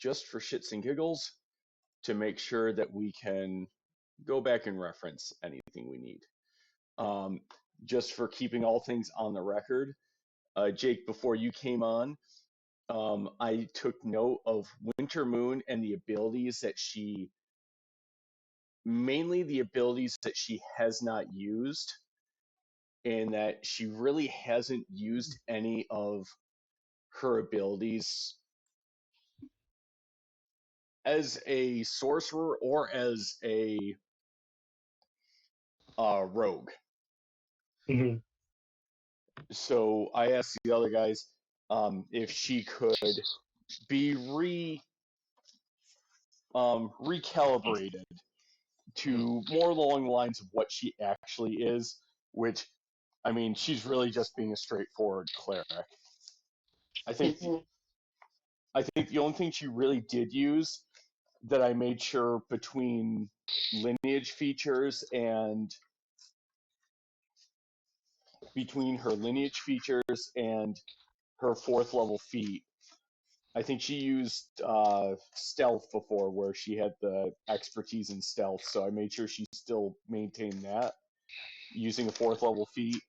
just for shits and giggles to make sure that we can go back and reference anything we need. Um, just for keeping all things on the record, Jake, before you came on, I took note of Winter Moon and the abilities that mainly the abilities that she has not used, and that she really hasn't used any of her abilities as a sorcerer or as a rogue. Mm-hmm. So I asked the other guys if she could be recalibrated to more along the lines of what she actually is, which I mean, she's really just being a straightforward cleric. I think I think the only thing she really did use that I made sure between lineage features and between her lineage features and her fourth level feat, I think she used stealth before, where she had the expertise in stealth. So I made sure she still maintained that using a fourth level feat,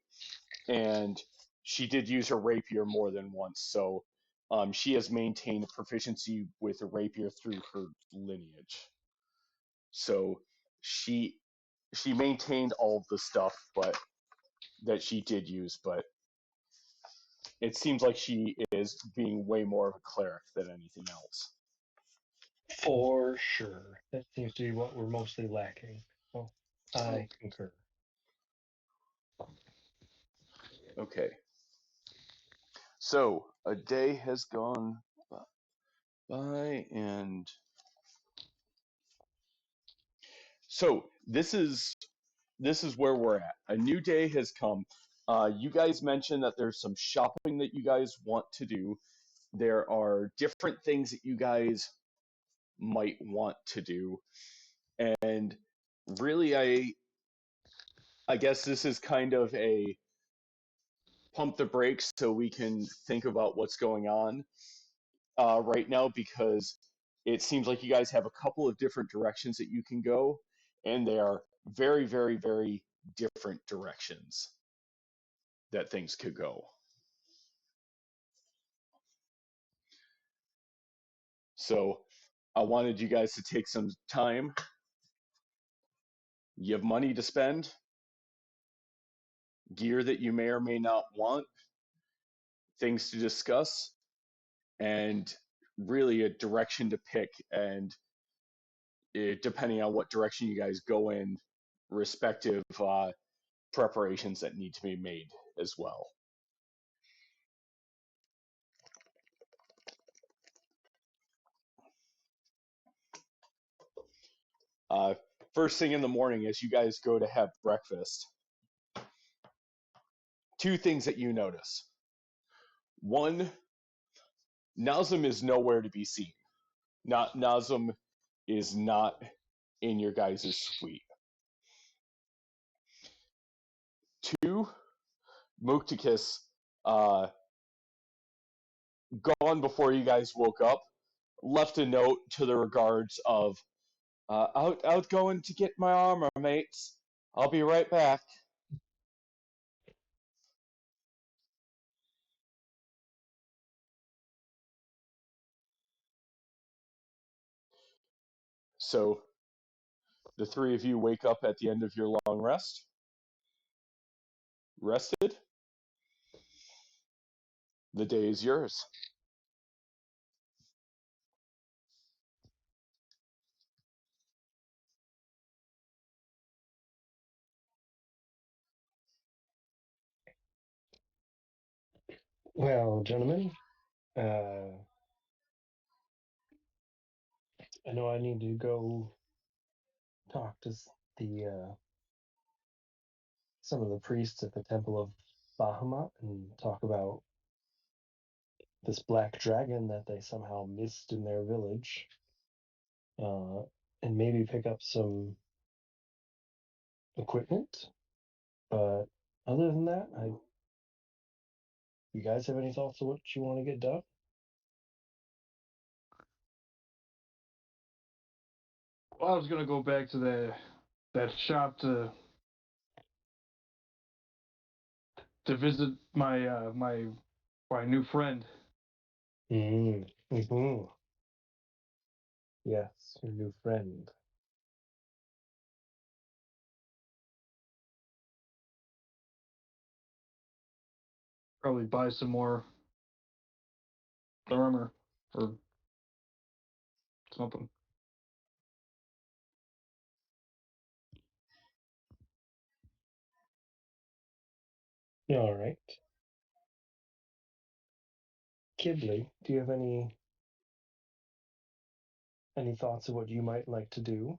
and she did use her rapier more than once. So she has maintained a proficiency with a rapier through her lineage. So she she maintained all of the stuff, but that she did use, but it seems like she is being way more of a cleric than anything else. For sure. That seems to be what we're mostly lacking. Well, I concur. Okay. So a day has gone by, and so this is where we're at. A new day has come. You guys mentioned that there's some shopping that you guys want to do. There are different things that you guys might want to do, and really, I guess this is kind of a pump the brakes so we can think about what's going on right now, because it seems like you guys have a couple of different directions that you can go, and they are very, very, very different directions that things could go. So I wanted you guys to take some time. You have money to spend, gear that you may or may not want, things to discuss, and really a direction to pick. And depending on what direction you guys go in, respective preparations that need to be made as well. Uh, First thing in the morning, as you guys go to have breakfast, two things that you notice. One, Nazem is nowhere to be seen. Not Nazem is not in your guys' suite. Two, Muktakus, uh, gone before you guys woke up, left a note to the regards of out going to get my armor, mates. I'll be right back. So the three of you wake up at the end of your long rest. Rested. The day is yours. Well, gentlemen, I know I need to go talk to the some of the priests at the Temple of Bahamut and talk about this black dragon that they somehow missed in their village, uh, and maybe pick up some equipment. But other than that, you guys have any thoughts on what you want to get done? Well, I was gonna go back to that shop to visit my new friend. Mm-hmm. Yes, your new friend. Probably buy some more armor or something. All right. Kidley, do you have any thoughts of what you might like to do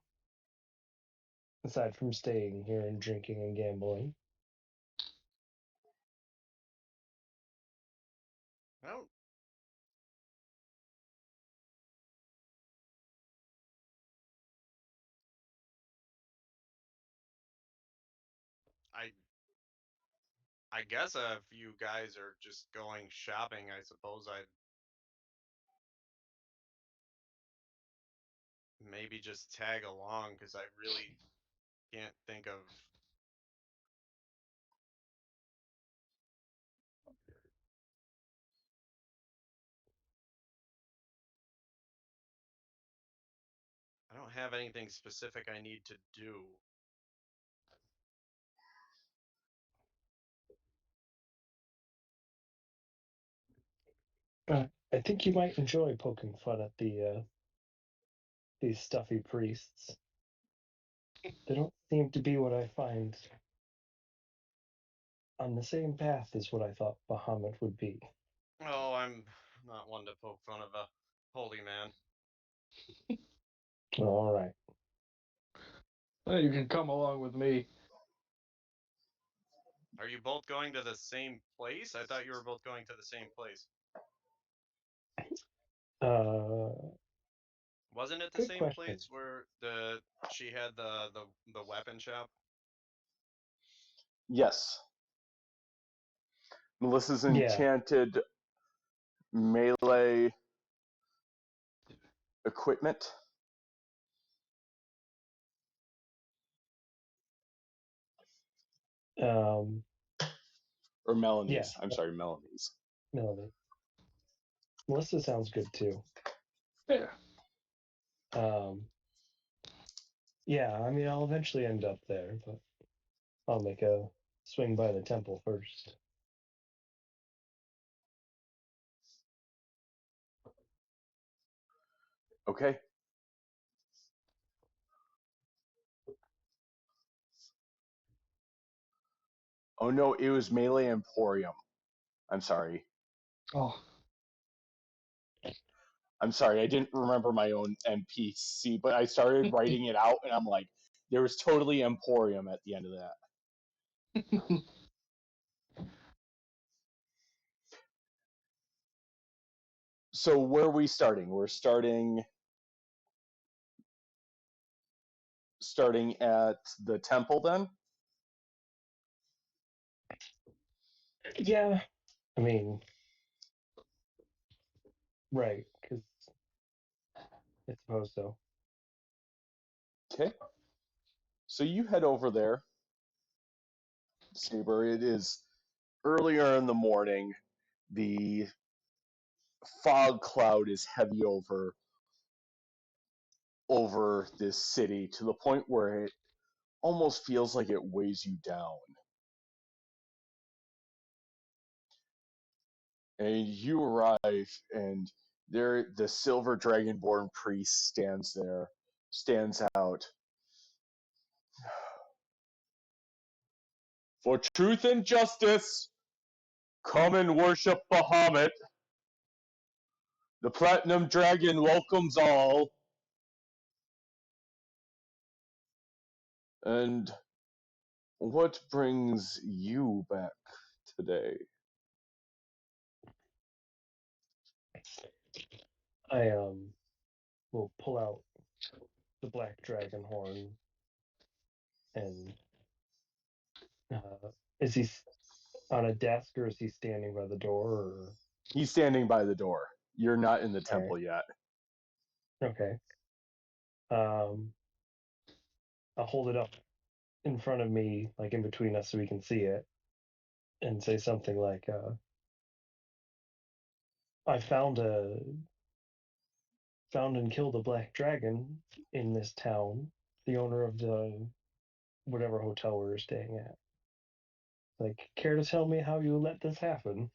aside from staying here and drinking and gambling? I don't. I I guess if you guys are just going shopping, I suppose I'd maybe just tag along because I really can't think of. I don't have anything specific I need to do. I think you might enjoy poking fun at these stuffy priests. They don't seem to be what I find on the same path as what I thought Bahamut would be. Oh, I'm not one to poke fun of a holy man. All right. Hey, you can come along with me. Are you both going to the same place? I thought you were both going to the same place. Wasn't it the Good same question. place where she had the weapon shop? Yes. Melissa's Yeah. enchanted melee equipment. Um, Or Melanie's. yeah. I'm sorry, Melanie's. Melody. Melissa sounds good too. Yeah. Um, yeah, I mean, I'll eventually end up there, but I'll make a swing by the temple first. Okay. Oh no, it was Melee Emporium. I'm sorry. Oh, I'm sorry, I didn't remember my own NPC, but I started writing it out and I'm like, there was totally Emporium at the end of that. So where are we starting? We're starting at the temple then? Yeah, I mean, right, because I suppose so. Okay. So you head over there, Saber. It is earlier in the morning. The fog cloud is heavy over this city to the point where it almost feels like it weighs you down. And you arrive, and there the silver dragonborn priest stands out. For truth and justice, come and worship Bahamut. The platinum dragon welcomes all. And what brings you back today? I will pull out the black dragon horn and is he on a desk or is he standing by the door or He's standing by the door. You're not in the all right, temple yet. okay. Um I'll hold it up in front of me, like in between us, so we can see it, and say something like, "I found and killed a black dragon in this town. The owner of the whatever hotel we were staying at. Like, care to tell me how you let this happen?"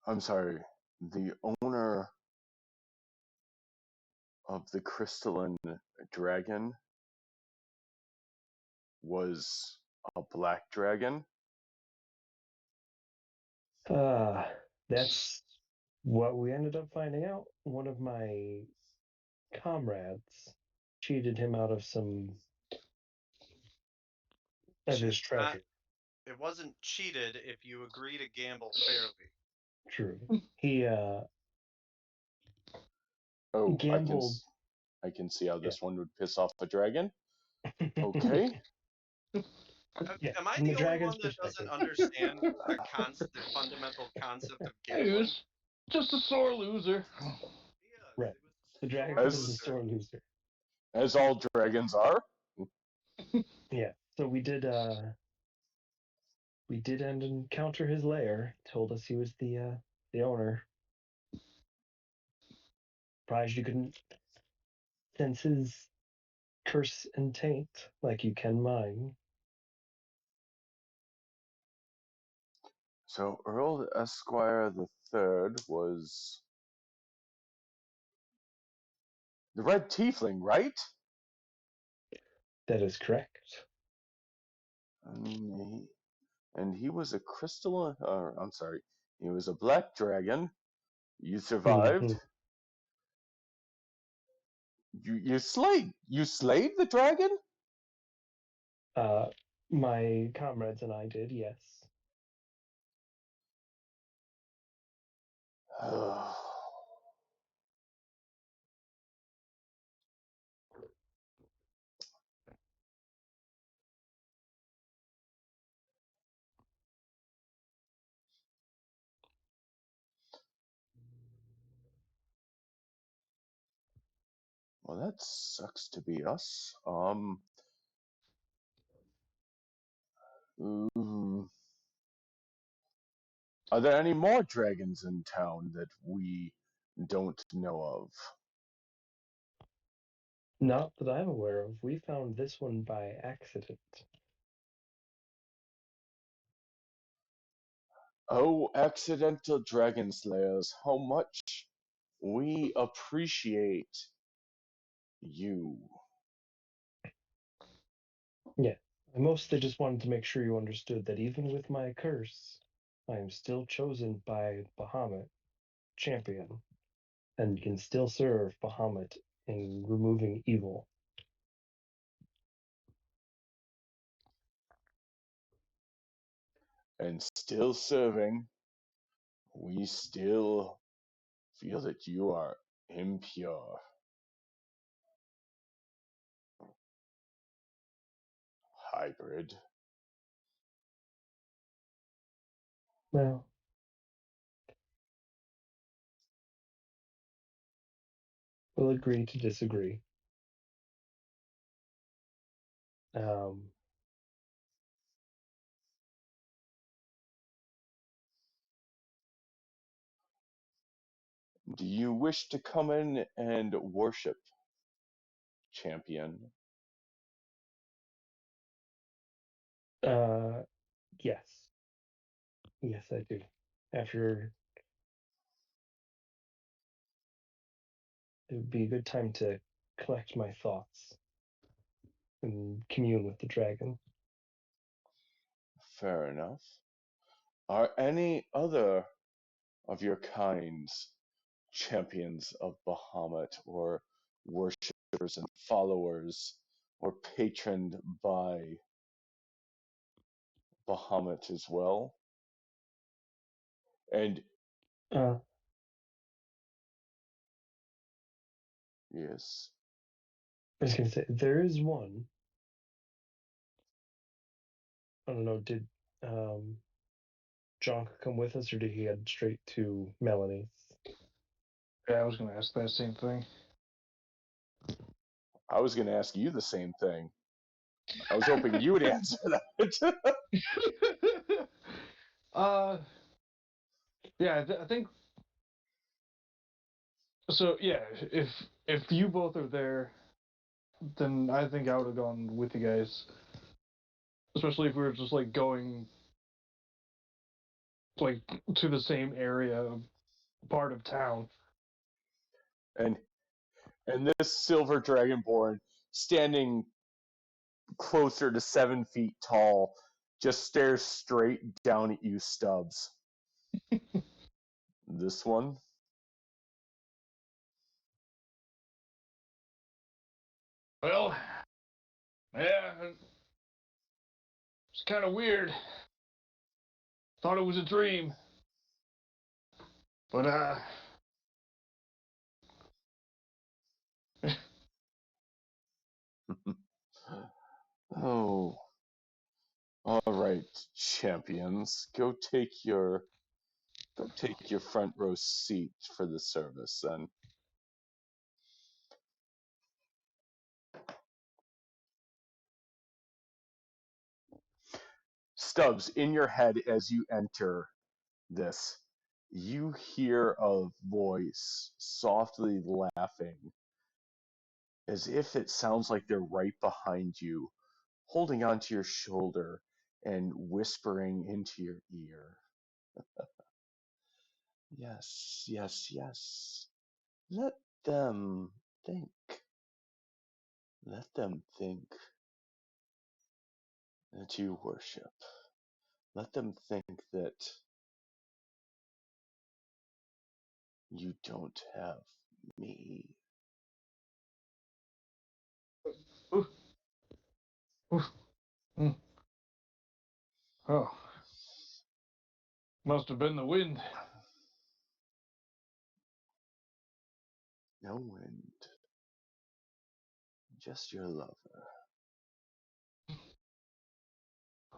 I'm sorry. The owner of the crystalline dragon was a black dragon? That's what we ended up finding out. One of my comrades cheated him out of some of his treasure. It wasn't cheated if you agree to gamble fairly. True. He Oh, gambled. I can see how Yeah. this one would piss off a dragon. Okay. Yeah, Am I from the the only dragon's one that perspective. doesn't understand the fundamental concept of He gambling? was just a sore loser. Right. The dragon As- was a sore loser. As all dragons are. Yeah. So we did encounter his lair. Told us he was the owner. Surprised you couldn't sense his curse and taint like you can mine. So Earl Esquire the Third was the red tiefling, right? That is correct. And he was a crystal. I'm sorry, he was a black dragon. You survived. Mhm. You slayed the dragon. My comrades and I did, yes. Well, that sucks to be us. Ooh. Are there any more dragons in town that we don't know of? Not that I'm aware of. We found this one by accident. Oh, accidental dragon slayers, how much we appreciate you. Yeah. I mostly just wanted to make sure you understood that even with my curse, I am still chosen by Bahamut, champion, and can still serve Bahamut in removing evil. And still serving, we still feel that you are impure. Hybrid. Well, we'll agree to disagree. Um, Do you wish to come in and worship, champion? yes. Yes, I do. After, it would be a good time to collect my thoughts and commune with the dragon. Fair enough. Are any other of your kinds champions of Bahamut or worshippers and followers or patroned by Bahamut as well? And Uh, yes, I was gonna say there is one. I don't know. Did John come with us, or did he head straight to Melanie's? Yeah, I was going to ask that same thing. I was going to ask you the same thing. I was hoping you would answer that. Yeah, I think so. Yeah, if you both are there, then I think I would have gone with you guys, especially if we were just like going like to the same area, part of town. and this silver dragonborn, standing closer to 7 feet tall, just stares straight down at you, Stubbs. This one? Well, yeah, it's kind of weird. Thought it was a dream, but Oh. All right, champions. Go take your front row seat for the service then. Stubbs, in your head as you enter this, you hear a voice softly laughing, as if it sounds like they're right behind you, holding onto your shoulder and whispering into your ear. Yes, yes, yes. Let them think. Let them think that you worship. Let them think that you don't have me. oof, oof, mm. Oh, must have been the wind. No wind, just your lover.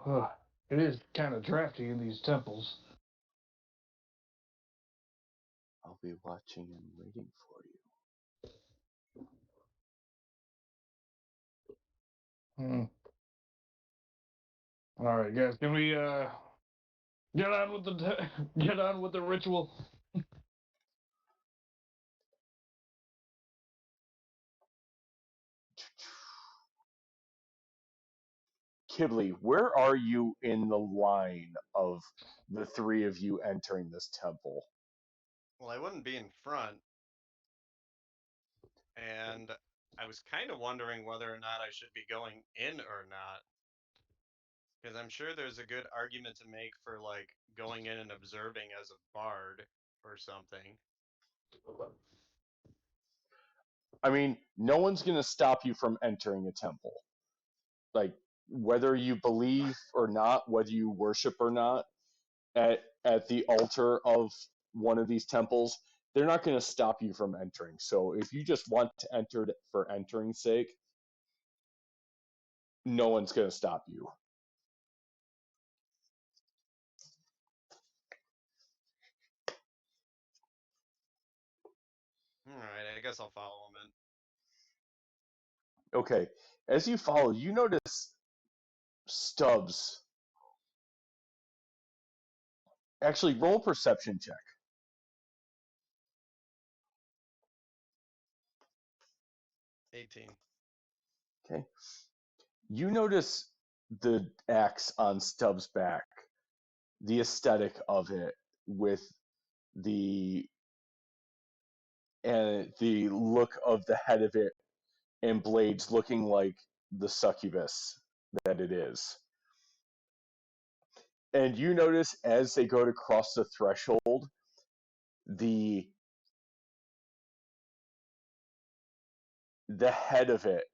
Oh, it is kind of drafty in these temples. I'll be watching and waiting for you. Hmm. All right, guys, can we get on with the get on with the ritual? Kibley, where are you in the line of the three of you entering this temple? Well, I wouldn't be in front, and I was kind of wondering whether or not I should be going in or not. Because I'm sure there's a good argument to make for like going in and observing as a bard or something. I mean, no one's going to stop you from entering a temple. Like, whether you believe or not, whether you worship or not, at the altar of one of these temples, they're not going to stop you from entering. So if you just want to enter for entering's sake, no one's going to stop you. All right, I guess I'll follow him in. Okay, as you follow, you notice Stubbs. Actually, roll perception check. 18. Okay. You notice the axe on Stubbs' back, the aesthetic of it, with the the look of the head of it and blades looking like the succubus that it is. And you notice as they go to cross the threshold, the head of it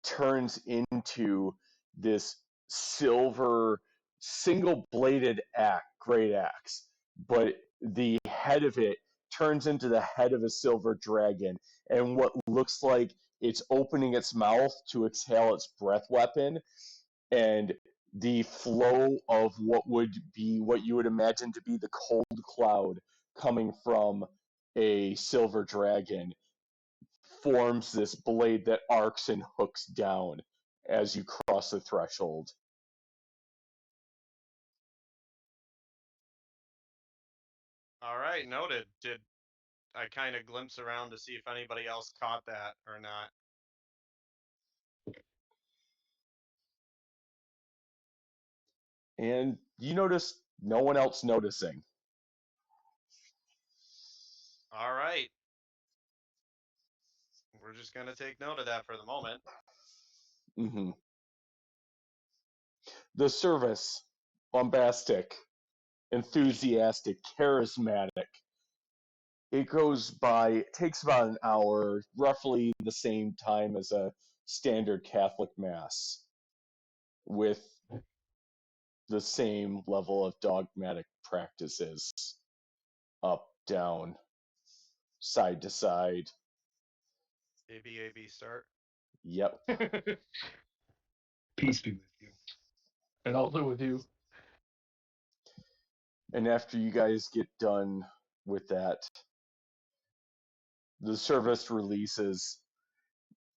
turns into this silver single bladed great axe, but the head of it turns into the head of a silver dragon, and what looks like it's opening its mouth to exhale its breath weapon, and the flow of what would be what you would imagine to be the cold cloud coming from a silver dragon forms this blade that arcs and hooks down as you cross the threshold. All right, noted. Did I kind of glimpse around to see if anybody else caught that or not? And you notice no one else noticing. All right. We're just going to take note of that for the moment. Mm-hmm. The service, bombastic, enthusiastic, charismatic. It takes about an hour, roughly the same time as a standard Catholic Mass, with the same level of dogmatic practices, up, down, side to side. AB start. Yep. Peace be with you. And also with you. And after you guys get done with that, the service releases.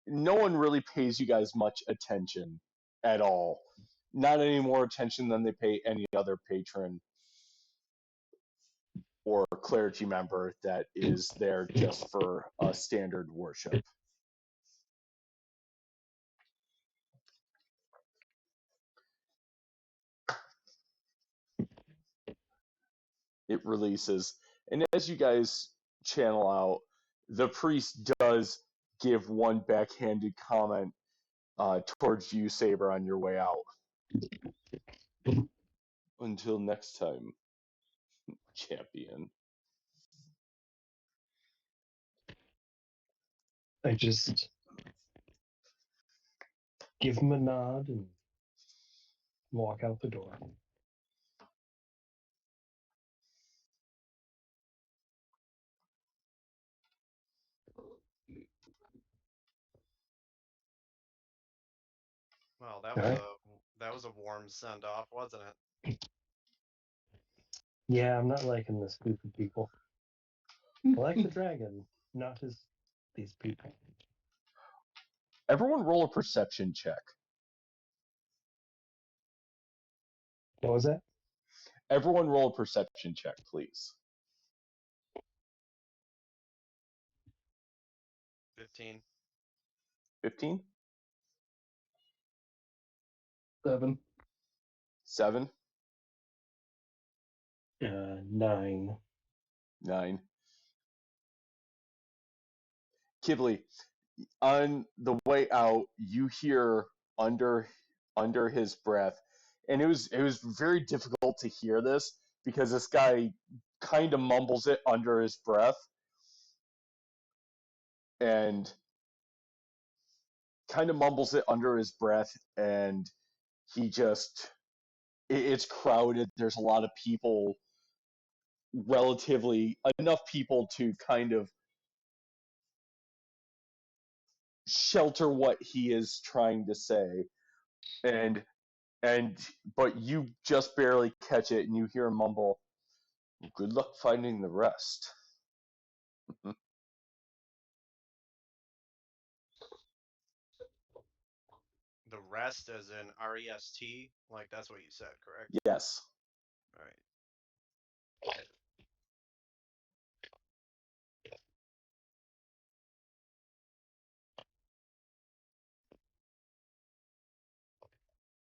No one really pays you guys much attention at all. Not any more attention than they pay any other patron or clergy member that is there just for a standard worship. It releases. And as you guys channel out, the priest does give one backhanded comment towards you, Saber, on your way out. Until next time, champion. I just give him a nod and walk out the door. Well, that All was right. a warm send off, wasn't it? Yeah, I'm not liking this group of people. I like the dragon, not these people. Everyone roll a perception check. What was that? Everyone roll a perception check, please. 15. 15? 7. 7? 9. 9. Kibble, on the way out, you hear under his breath, and it was very difficult to hear this because this guy kind of mumbles it under his breath, and he just it's crowded. There's a lot of people, relatively enough people to kind of shelter what he is trying to say, and but you just barely catch it, and you hear him mumble, "Good luck finding the rest." The rest as in REST, like that's what you said, correct? Yes. All right.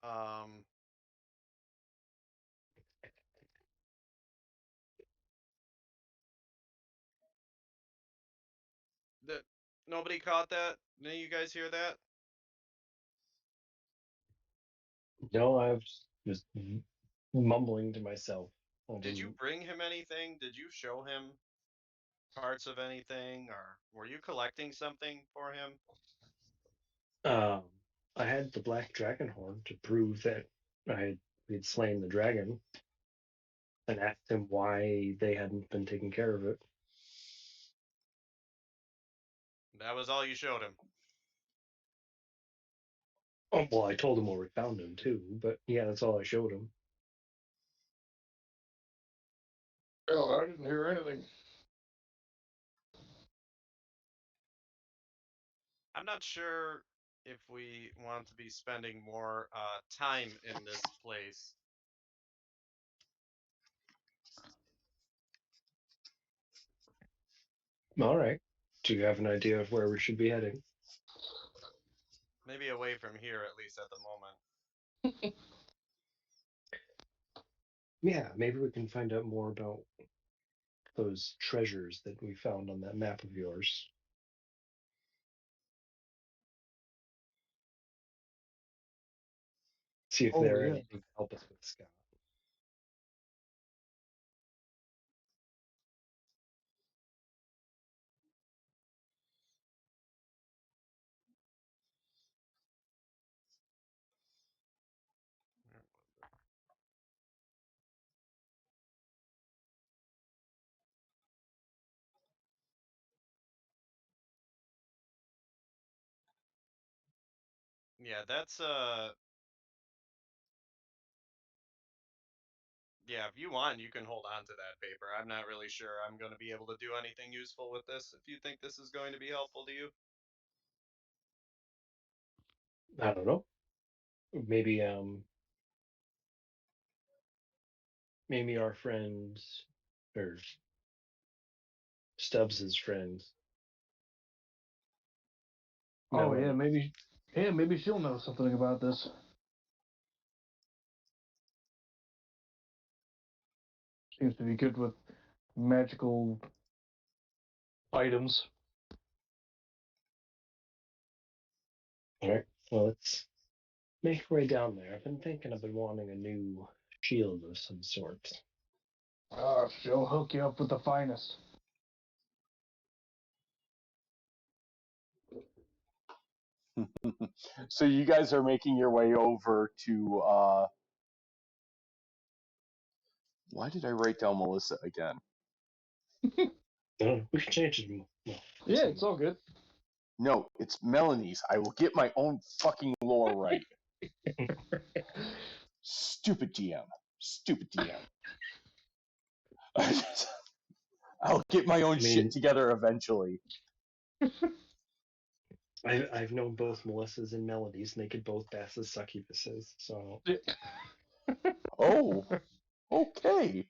Um, that nobody caught that? None of you guys hear that? No, I was just mumbling to myself. Did you bring him anything? Did you show him parts of anything, or were you collecting something for him? I had the black dragon horn to prove that we'd slain the dragon, and asked him why they hadn't been taking care of it. That was all you showed him. Oh, well, I told him where we found him too, but yeah, that's all I showed him. Oh, I didn't hear anything. I'm not sure if we want to be spending more time in this place. All right. Do you have an idea of where we should be heading? Maybe away from here, at least at the moment. Yeah, maybe we can find out more about those treasures that we found on that map of yours. See if Oh, they're yeah. anything to help us with Scott. Yeah, that's yeah, if you want, you can hold on to that paper. I'm not really sure I'm going to be able to do anything useful with this. If you think this is going to be helpful to you. I don't know. Maybe maybe our friend or Stubbs's friend. Oh, yeah, Melanie. maybe she'll know something about this. Seems to be good with magical items. All right. Well, let's make our way down there. I've been wanting a new shield of some sort. She'll hook you up with the finest. So you guys are making your way over to why did I write down Melissa again? We can change it. Well, Yeah, it's all good. No, it's Melanie's. I will get my own fucking lore right. Stupid DM. Stupid DM. I'll get my own shit together eventually. I've known both Melissas and Melodies, and they could both pass as succubuses. So Oh, okay.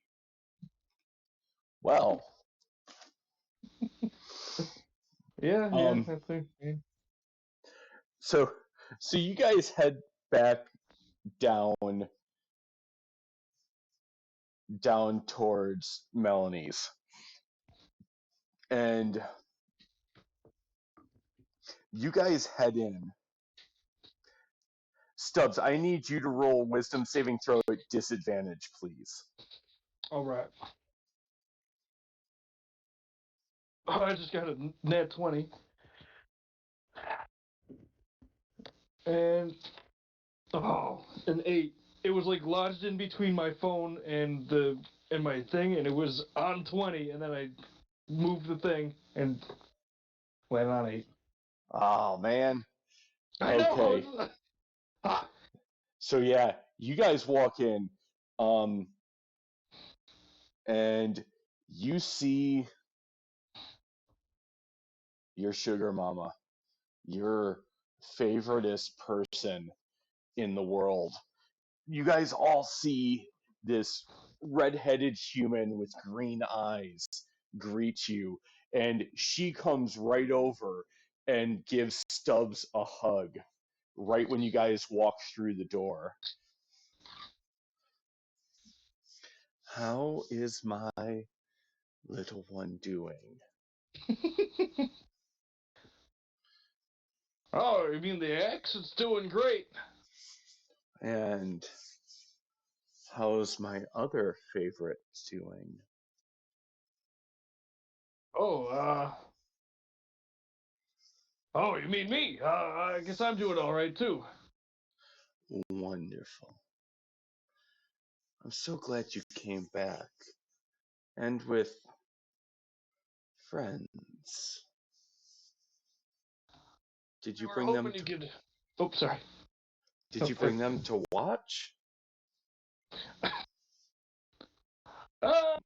Well, Yeah, I think. Yeah. so you guys head back down towards Melanie's, and you guys head in. Stubbs, I need you to roll wisdom saving throw at disadvantage, please. All right. I just got a nat 20. And an 8. It was like lodged in between my phone and my thing, and it was on 20, and then I moved the thing and landed on 8. Oh man. I Okay. know. Ah. So yeah, you guys walk in, and you see your sugar mama, your favoriteest person in the world. You guys all see this red-headed human with green eyes greet you, and she comes right over and gives Stubbs a hug right when you guys walk through the door. How is my little one doing? Oh, you mean the X? It's doing great. And how's my other favorite doing? Oh, oh, you mean me? I guess I'm doing all right too. Wonderful. I'm so glad you came back. And with friends. Did you We're bring them hoping you to could. Oh, sorry. Did you bring them to watch? Uh,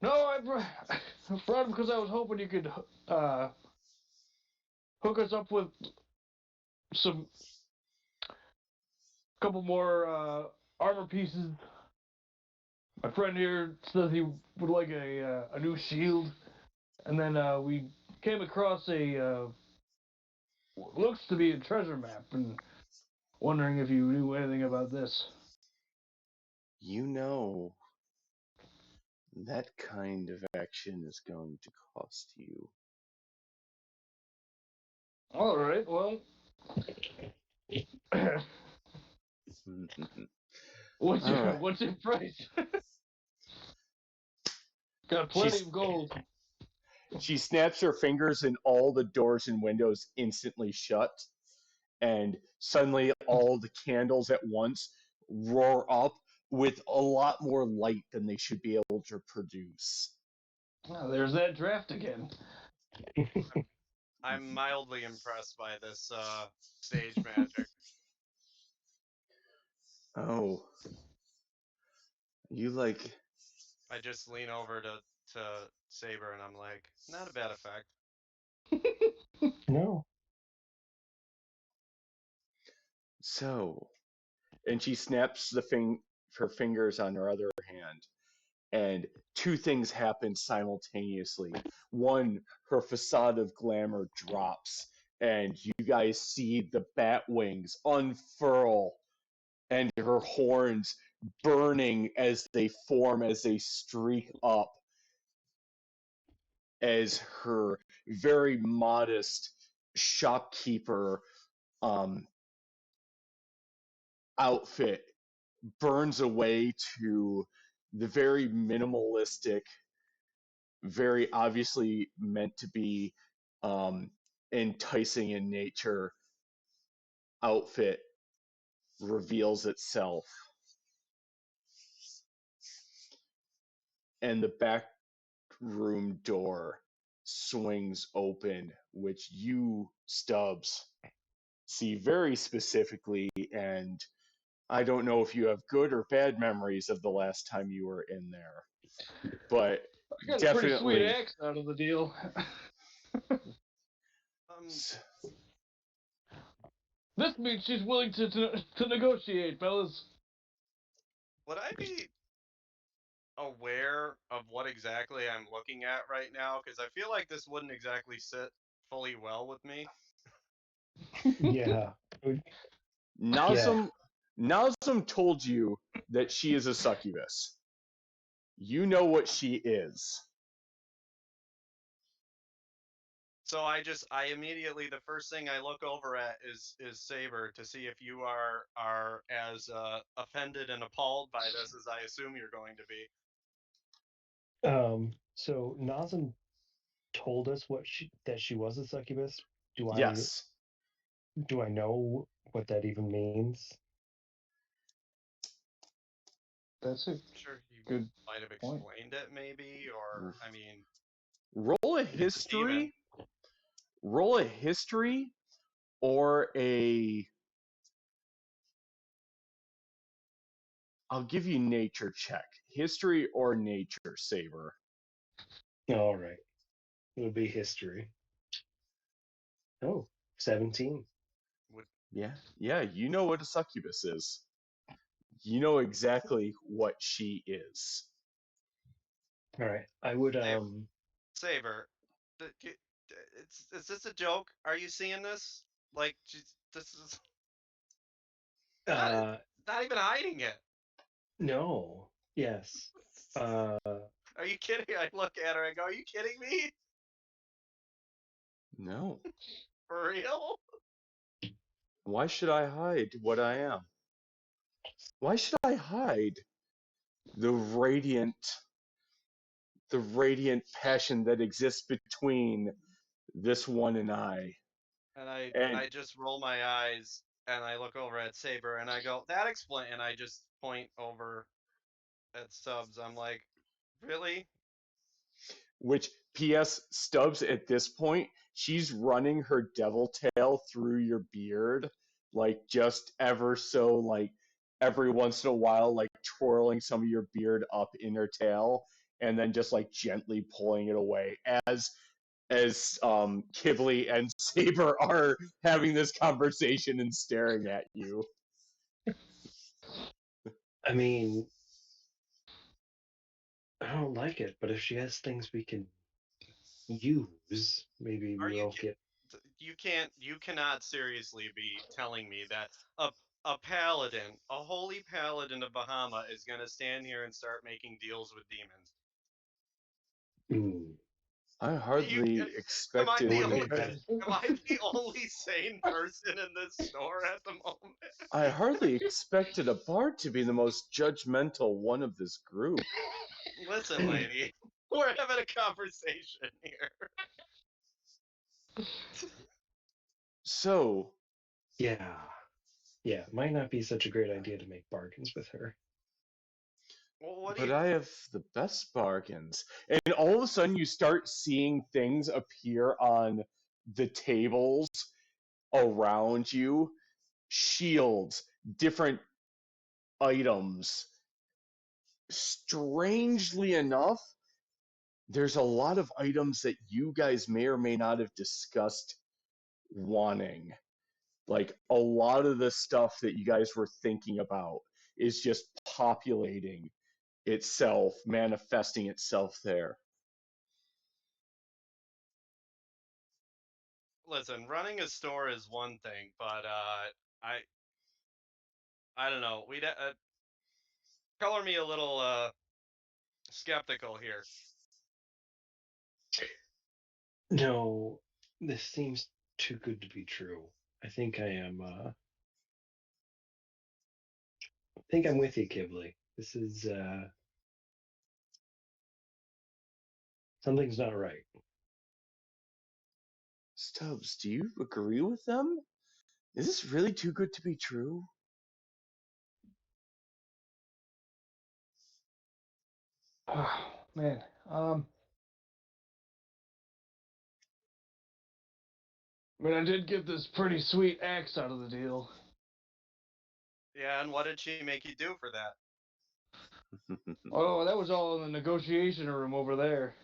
No, I brought him because I was hoping you could hook us up with some couple more armor pieces. My friend here says he would like a new shield, and then we came across a what looks to be a treasure map, and wondering if you knew anything about this. You know, that kind of action is going to cost you. All right, well, what's All your right. what's your price? Got plenty of gold. She snaps her fingers and all the doors and windows instantly shut. And suddenly all the candles at once roar up with a lot more light than they should be able to produce. Oh, there's that draft again. I'm mildly impressed by this stage magic. Oh. You like. I just lean over to Saber and I'm like, not a bad effect. No. So. And she snaps her fingers on her other hand. And two things happen simultaneously. One, her facade of glamour drops, and you guys see the bat wings unfurl and her horns burning as they form, as they streak up, as her very modest shopkeeper um, outfit burns away to the very minimalistic, very obviously meant to be enticing in nature outfit reveals itself. And the back room door swings open, which you, Stubbs, see very specifically. And I don't know if you have good or bad memories of the last time you were in there, but I got a pretty sweet definitely. axe out of the deal. This means she's willing to negotiate, fellas. Would I be aware of what exactly I'm looking at right now? Because I feel like this wouldn't exactly sit fully well with me. Yeah. Nazem told you that she is a succubus. You know what she is. So I immediately, the first thing I look over at is Saber to see if you are as offended and appalled by this as I assume you're going to be. So Nazem told us that she was a succubus. Yes. Do I know what that even means? That's a Sure, you good might have point. explained it, maybe, or I mean, Roll a it's a demon. history. Roll a history or a. I'll give you nature check. History or nature, Saber. All right. It would be history. Oh, 17. Yeah, you know what a succubus is. You know exactly what she is. All right. I would Saber, is this a joke? Are you seeing this? Like, this is not even hiding it. No. Yes. Are you kidding? I look at her and go, "Are you kidding me? No. For real?" Why should I hide what I am? Why should I hide the radiant passion that exists between this one and I? And I And just roll my eyes and I look over at Saber and I go, "That explain." And I just point over at Stubbs. I'm like, "Really?" which PS Stubbs at this point, she's running her devil tail through your beard, like just ever so like every once in a while, like twirling some of your beard up in her tail, and then just like gently pulling it away as Kibbley and Saber are having this conversation and staring at you. I mean, I don't like it, but if she has things we can use, maybe Are you we'll get. you cannot seriously be telling me that a paladin, a holy paladin of Bahama is going to stand here and start making deals with demons. I You, hardly am I expected the Wouldn't be only a bad. am I the only sane person in this store at the moment? I hardly expected a bard to be the most judgmental one of this group. Listen, lady, we're having a conversation here. So, Yeah. Yeah, might not be such a great idea to make bargains with her. Well, what do but you? I have the best bargains. And all of a sudden, you start seeing things appear on the tables around you, shields, different items. Strangely enough, there's a lot of items that you guys may or may not have discussed wanting. Like a lot of the stuff that you guys were thinking about is just populating itself, manifesting itself there. Listen, running a store is one thing, but I I don't know. We'd color me a little skeptical here. No, this seems too good to be true. I think I am. I think I'm with you, Kibley. This is something's not right. Stubbs, do you agree with them? Is this really too good to be true? Oh, man. I mean, I did get this pretty sweet axe out of the deal. Yeah, and what did she make you do for that? Oh, that was all in the negotiation room over there.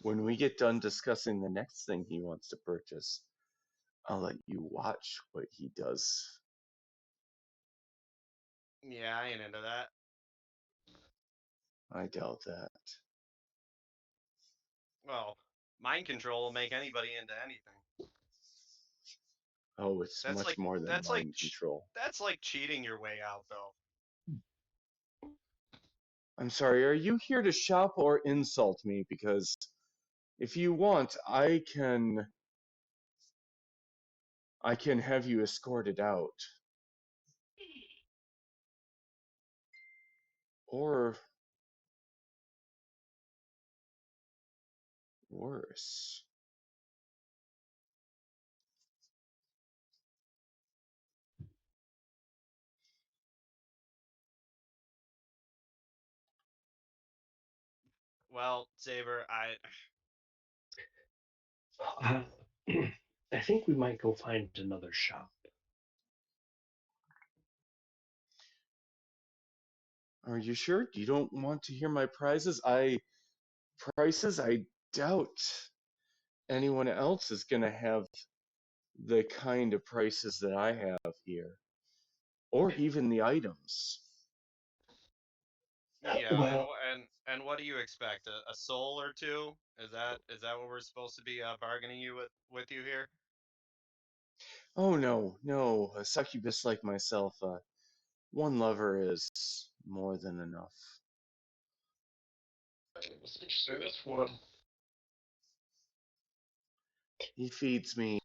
When we get done discussing the next thing he wants to purchase, I'll let you watch what he does. Yeah, I ain't into that. I doubt that. Well, mind control will make anybody into anything. Oh, it's That's much like more than that's like mind control. that's like cheating your way out, though. I'm sorry, are you here to shop or insult me? Because if you want, I can have you escorted out. Or worse. Well, Saber, Uh, I think we might go find another shop. Are you sure? You don't want to hear my prices? I doubt anyone else is gonna have the kind of prices that I have here. Or even the items. yeah, Well, and what do you expect? A soul or two? Is that what we're supposed to be bargaining you with you here? Oh no, a succubus like myself, one lover is more than enough. Let's just say this one. He feeds me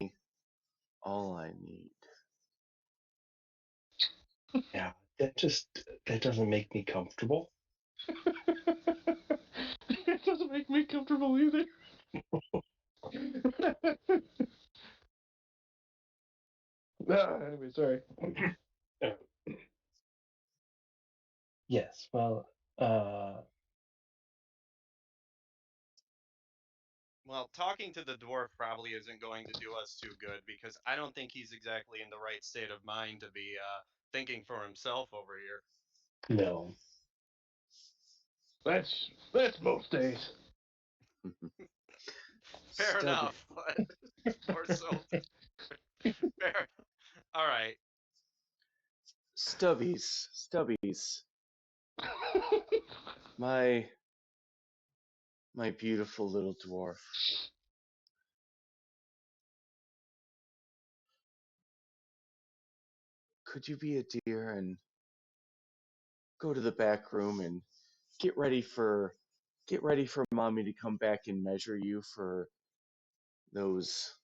all I need. yeah, that doesn't make me comfortable. It doesn't make me comfortable either. Anyway, sorry. Yes, well, Well, talking to the dwarf probably isn't going to do us too good because I don't think he's exactly in the right state of mind to be thinking for himself over here. No. That's most days. Fair Stubby. enough, but or so. Fair. All right. Stubbies. My beautiful little dwarf. Could you be a dear and go to the back room and get ready for mommy to come back and measure you for those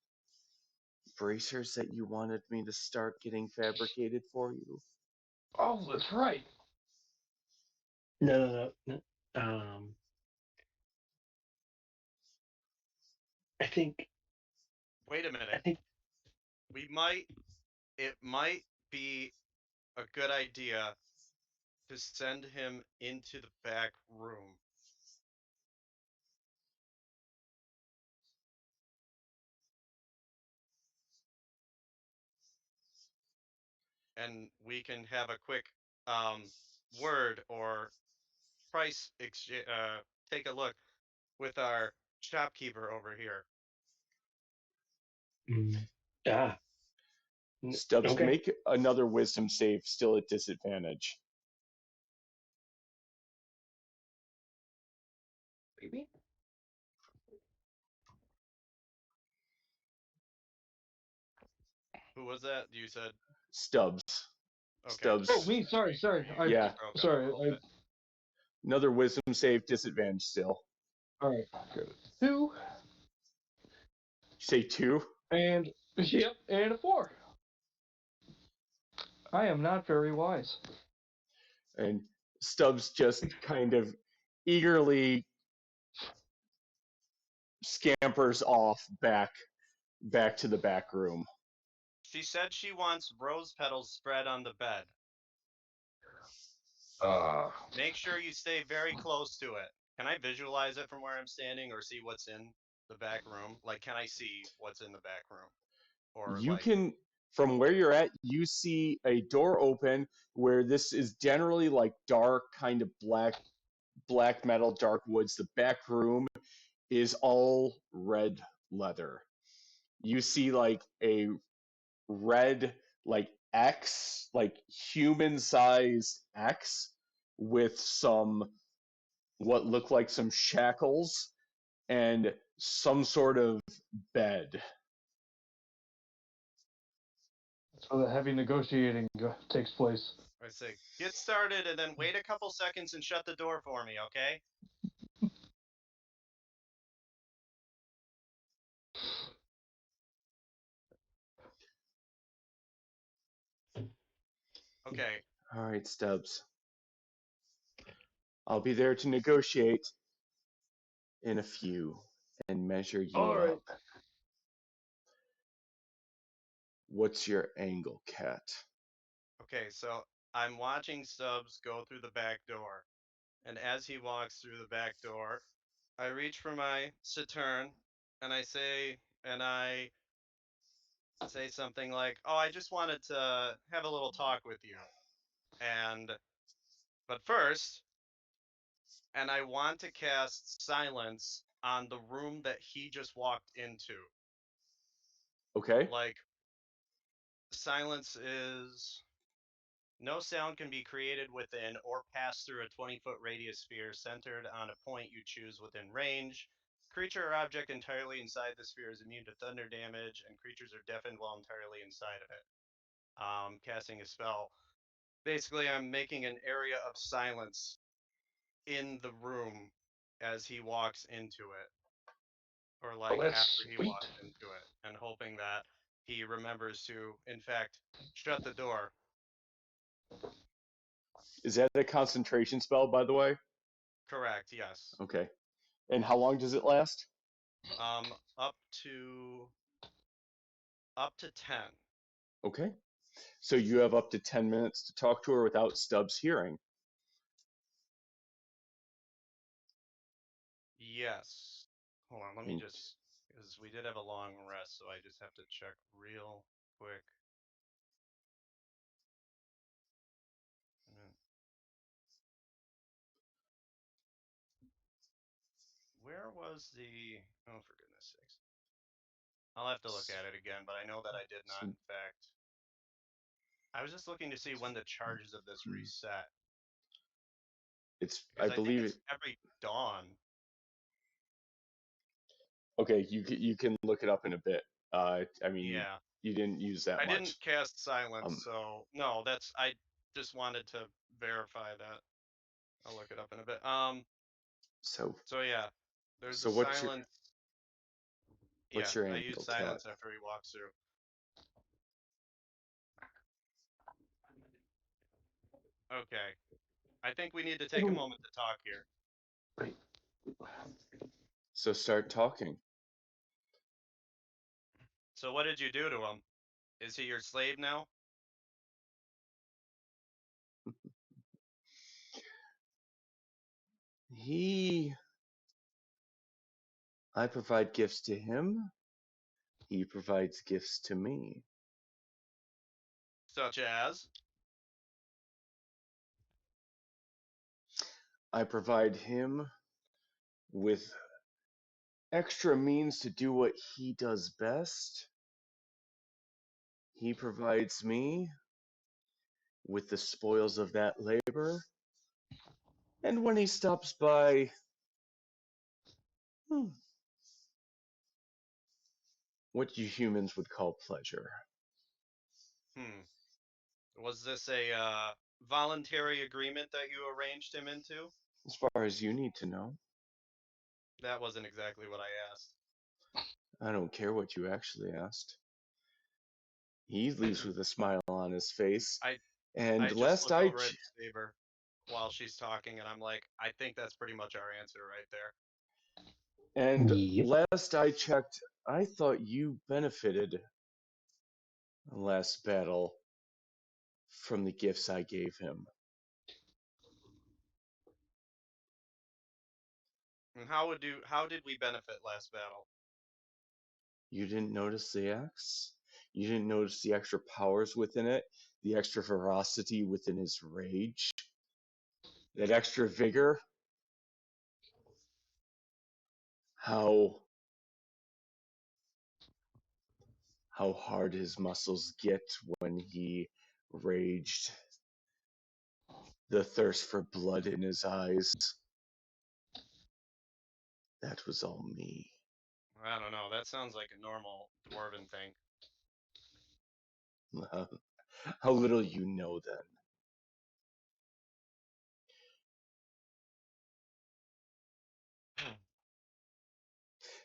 bracers that you wanted me to start getting fabricated for you? Oh, that's right. No. I think Wait a I minute. think It might be a good idea to send him into the back room. And we can have a quick word or price exchange, take a look with our shopkeeper over here. ah Stubbs, okay. make another wisdom save, still at disadvantage. Maybe. Who was that? You said Stubbs. okay. Oh, Stubbs. me. Sorry. Yeah. Broke up a Sorry. little bit. Another wisdom save, disadvantage still. All right. Good. 2 You say 2? and yep, and a 4. I am not very wise. And Stubbs just kind of eagerly scampers off back to the back room. She said she wants rose petals spread on the bed. Make sure you stay very close to it. Can I visualize it from where I'm standing or see what's in the back room? Like, can I see what's in the back room? Or You like, can, from where you're at, you see a door open where this is generally like dark, kind of black metal, dark woods. The back room is all red leather. You see like a red, like X, like human sized X with some what look like some shackles and some sort of bed. That's where the heavy negotiating takes place. I say, get started and then wait a couple seconds and shut the door for me, okay? Okay. All right, Stubbs. I'll be there to negotiate in a few and measure you All right. up. What's your angle, cat? Okay, so I'm watching Stubbs go through the back door. And as he walks through the back door, I reach for my Saturn and I say something like, "Oh, I just wanted to have a little talk with you." And but first, and I want to cast silence on the room that he just walked into. Okay. Like silence is no sound can be created within or pass through a 20-foot radius sphere centered on a point you choose within range. Creature or object entirely inside the sphere is immune to thunder damage, and creatures are deafened while entirely inside of it. Casting a spell. Basically, I'm making an area of silence in the room as he walks into it, or Well, like after that's he sweet. walks into it, and hoping that he remembers to, in fact, shut the door. Is that a concentration spell, by the way? Correct, yes. Okay. And how long does it last? Um, up to up to 10. Okay. So you have up to 10 minutes to talk to her without Stubbs hearing. Yes. Hold on, let me And just Because we did have a long rest, so I just have to check real quick. Where was the... Oh, for goodness sakes. I'll have to look at it again, but I know that I did not, in fact. I was just looking to see when the charges of this reset. I Because I think believe it's every dawn. Okay, you can look it up in a bit. I mean, Yeah. you didn't use that I much. didn't cast silence, so no, I just wanted to verify that. I'll look it up in a bit. So Yeah, there's so a silence. what's Yeah, your I angle, used Cat? silence after he walks through. Okay, I think we need to take a moment to talk here. So start talking. So what did you do to him? Is he your slave now? I provide gifts to him. He provides gifts to me. Such as? I provide him with extra means to do what he does best. He provides me with the spoils of that labor. And when he stops by, what you humans would call pleasure. Was this a voluntary agreement that you arranged him into? As far as you need to know. That wasn't exactly what I asked. I don't care what you actually asked. He leaves with a smile on his face. I just look over at Saber while she's talking, and I'm like, I think that's pretty much our answer right there. And last I checked, I thought you benefited last battle from the gifts I gave him. And how did we benefit last battle? You didn't notice the axe? You didn't notice the extra powers within it? The extra ferocity within his rage? That extra vigor? How hard his muscles get when he raged? The thirst for blood in his eyes? That was all me. I don't know. That sounds like a normal dwarven thing. How little you know then.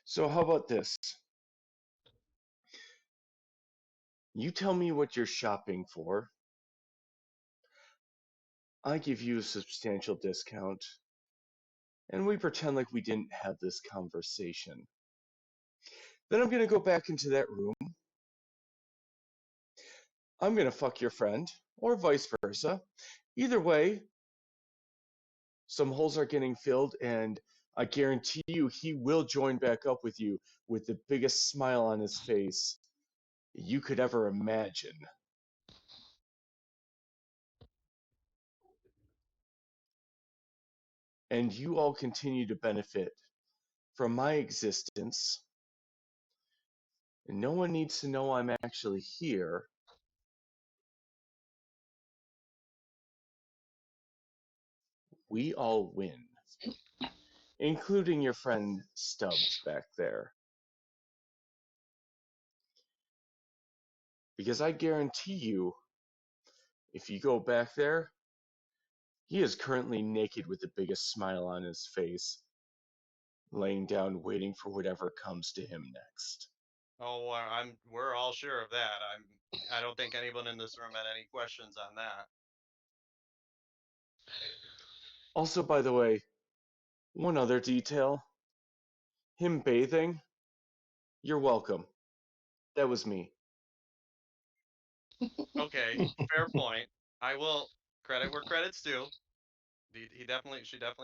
So how about this? You tell me what you're shopping for. I give you a substantial discount. And we pretend like we didn't have this conversation. Then I'm gonna go back into that room. I'm gonna fuck your friend, or vice versa. Either way, some holes are getting filled, and I guarantee you he will join back up with you with the biggest smile on his face you could ever imagine. And you all continue to benefit from my existence. And no one needs to know I'm actually here. We all win, including your friend Stubbs back there. Because I guarantee you, if you go back there, he is currently naked with the biggest smile on his face, laying down waiting for whatever comes to him next. Oh, we're all sure of that. I don't think anyone in this room had any questions on that. Also, by the way, one other detail. Him bathing, you're welcome. That was me. Okay, fair point. I will credit where credit's due. She definitely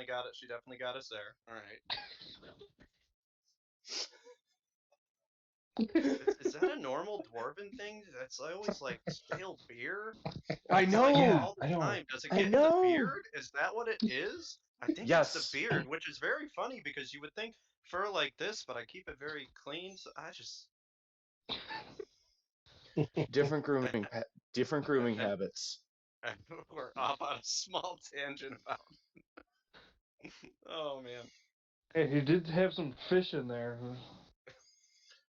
got it. She definitely got us there. All right. Is that a normal dwarven thing? That's always like stale beer. I It's like know. all the I don't. time. Does it I get in the know. beard? Is that what it is? I think it's the Yes. beard, which is very funny because you would think fur like this, but I keep it very clean. So I just Different grooming habits. we're off on a small tangent about. Oh man. Hey, he did have some fish in there.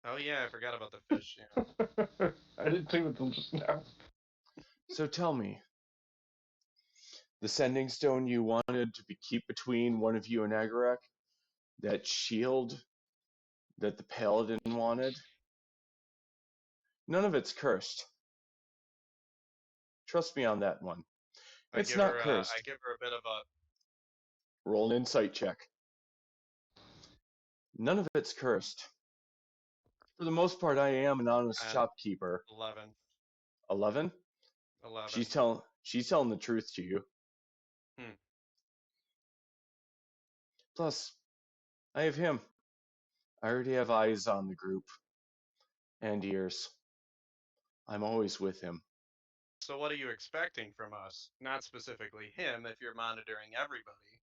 Oh yeah, I forgot about the fish. Yeah. I didn't think of them just now. So tell me, the sending stone you wanted to keep between one of you and Agarak, that shield that the paladin wanted, none of it's cursed. Trust me on that one. It's not I cursed. give her a bit of a Roll an insight check. None of it's cursed. For the most part, I am an honest uh, shopkeeper. 11. 11? 11. She's telling the truth to you. Hmm. Plus, I have him. I already have eyes on the group and ears. I'm always with him. So what are you expecting from us? Not specifically him, if you're monitoring everybody.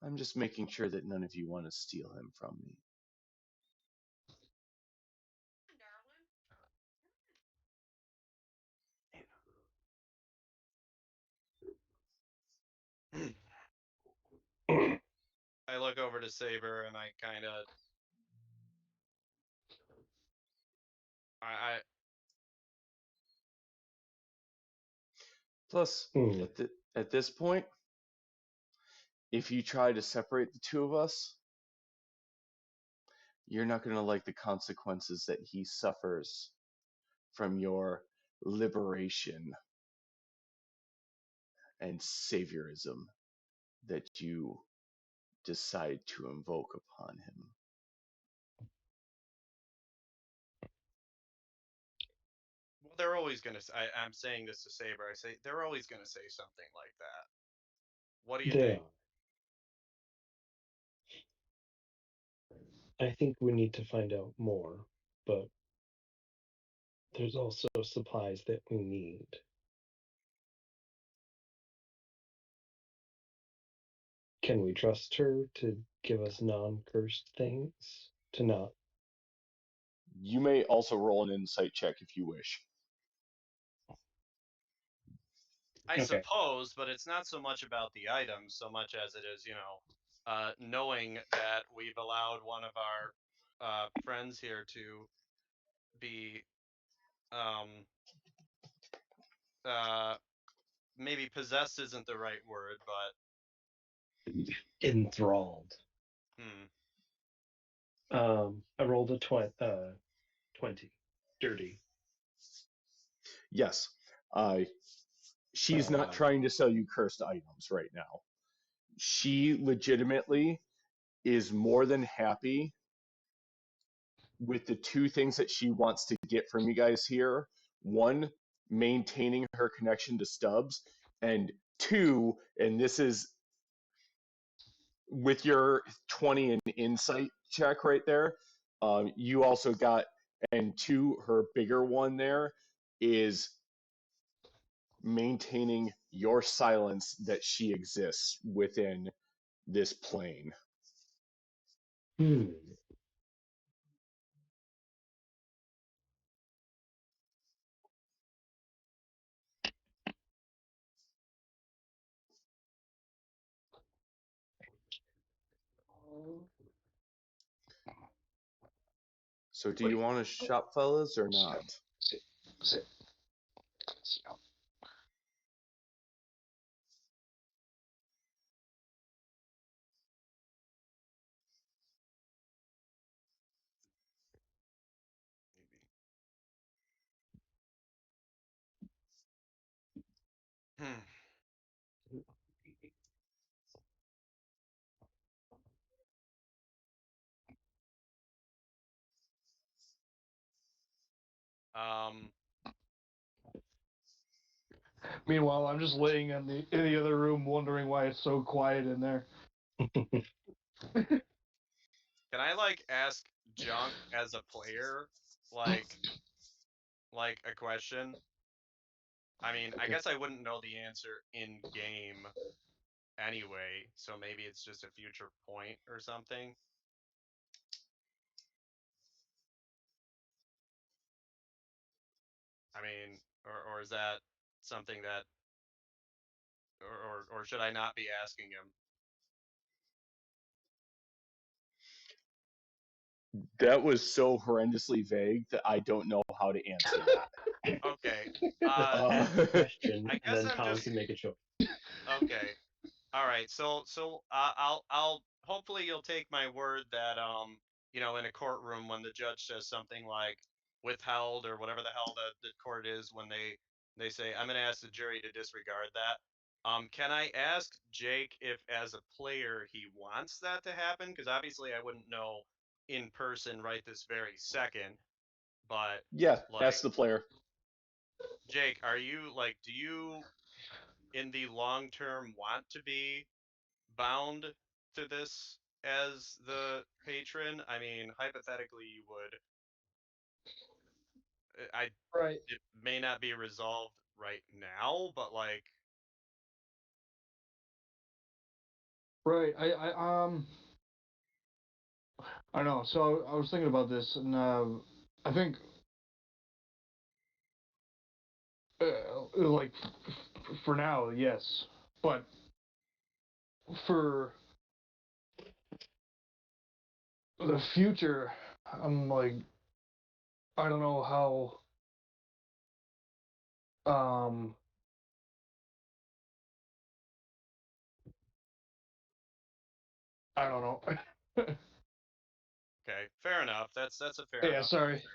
I'm just making sure that none of you want to steal him from me. I look over to Saber and I kind of, I Plus, at this point, if you try to separate the two of us, you're not going to like the consequences that he suffers from your liberation and saviorism that you decide to invoke upon him. well, they're always gonna. I'm saying this to Saber. I say they're always gonna say something like that. What do you They think? are. I think we need to find out more, but there's also supplies that we need. Can we trust her to give us non-cursed things? To not. You may also roll an insight check if you wish. I Okay. suppose, but it's not so much about the items so much as it is, knowing that we've allowed one of our friends here to be, um, uh, maybe possessed isn't the right word, but Enthralled. hmm. I rolled a 20. Dirty. Yes, she's not trying to sell you cursed items right now. She legitimately is more than happy with the two things that she wants to get from you guys here. One, maintaining her connection to Stubbs, and two, and this is with your 20 in insight check right there, you also got, and two, her bigger one there is maintaining your silence that she exists within this plane. So do you want to shop, fellas, or not? Sit. Hmm. Um, Meanwhile, I'm just laying in the other room, wondering why it's so quiet in there. can I like ask junk as a player, like a question, I mean, I Okay. guess I wouldn't know the answer in game anyway, so maybe it's just a future point or something. I mean, or is that something that, or should I not be asking him? That was so horrendously vague that I don't know how to answer that. Okay. Ask the question, I and guess then I'm Tom just can make a choice. okay. All right. So I'll hopefully you'll take my word that in a courtroom when the judge says something like withheld or whatever the hell the court is when they say I'm going to ask the jury to disregard that. Can I ask Jake if as a player he wants that to happen? Because obviously I wouldn't know in person right this very second, but Yeah, like ask the player. Jake, are you like do you in the long term want to be bound to this as the patron? I mean, hypothetically, you would. I Right. It may not be resolved right now, but like, Right. I don't know. So I was thinking about this, and I think like for now, yes, but for the future, I'm like, I don't know how. I don't know. okay, fair enough. That's a fair Yeah, enough sorry. answer.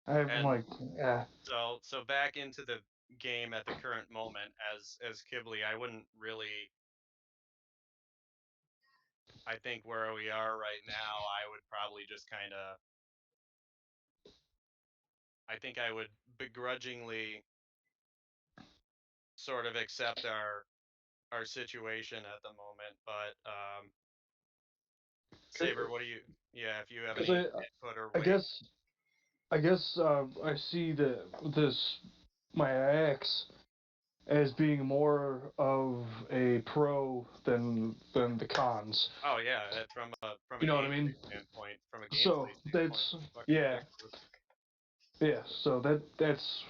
I'm And like, yeah. so back into the game at the current moment as Kibble, I wouldn't really. I think where we are right now, I would probably just kind of. I think I would begrudgingly sort of accept our situation at the moment, but Saber, what do you? Yeah, if you have Because any input or I weight. guess I see this my ex as being more of a pro than the cons. Oh yeah, from a You know what I mean? gameplay standpoint, So that's it's fucking yeah, ridiculous. yeah. So that's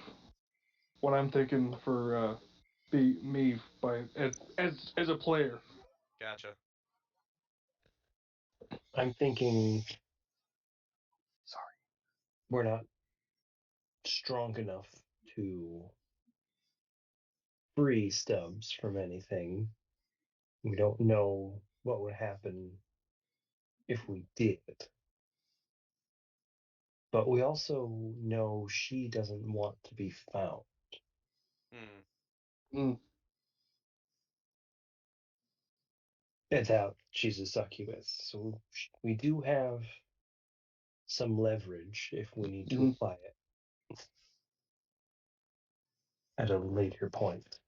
what I'm thinking for be me by as a player. Gotcha. I'm thinking Sorry. we're not strong enough to free Stubbs from anything. We don't know what would happen if we did. But we also know she doesn't want to be found. Hmm. Mm. It's out. She's a succubus. So we do have some leverage if we need to Mhm. apply it at a later point.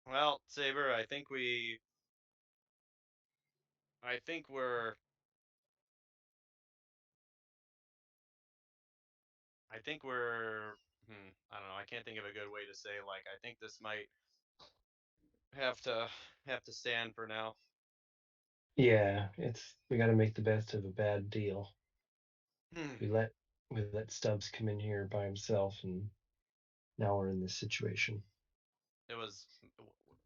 Well, Saber, I think we're, I think we're, I don't know. I can't think of a good way to say. Like, I think this might have to have to stand for now. Yeah, we got to make the best of a bad deal. Hmm. We let Stubbs come in here by himself, and now we're in this situation. It was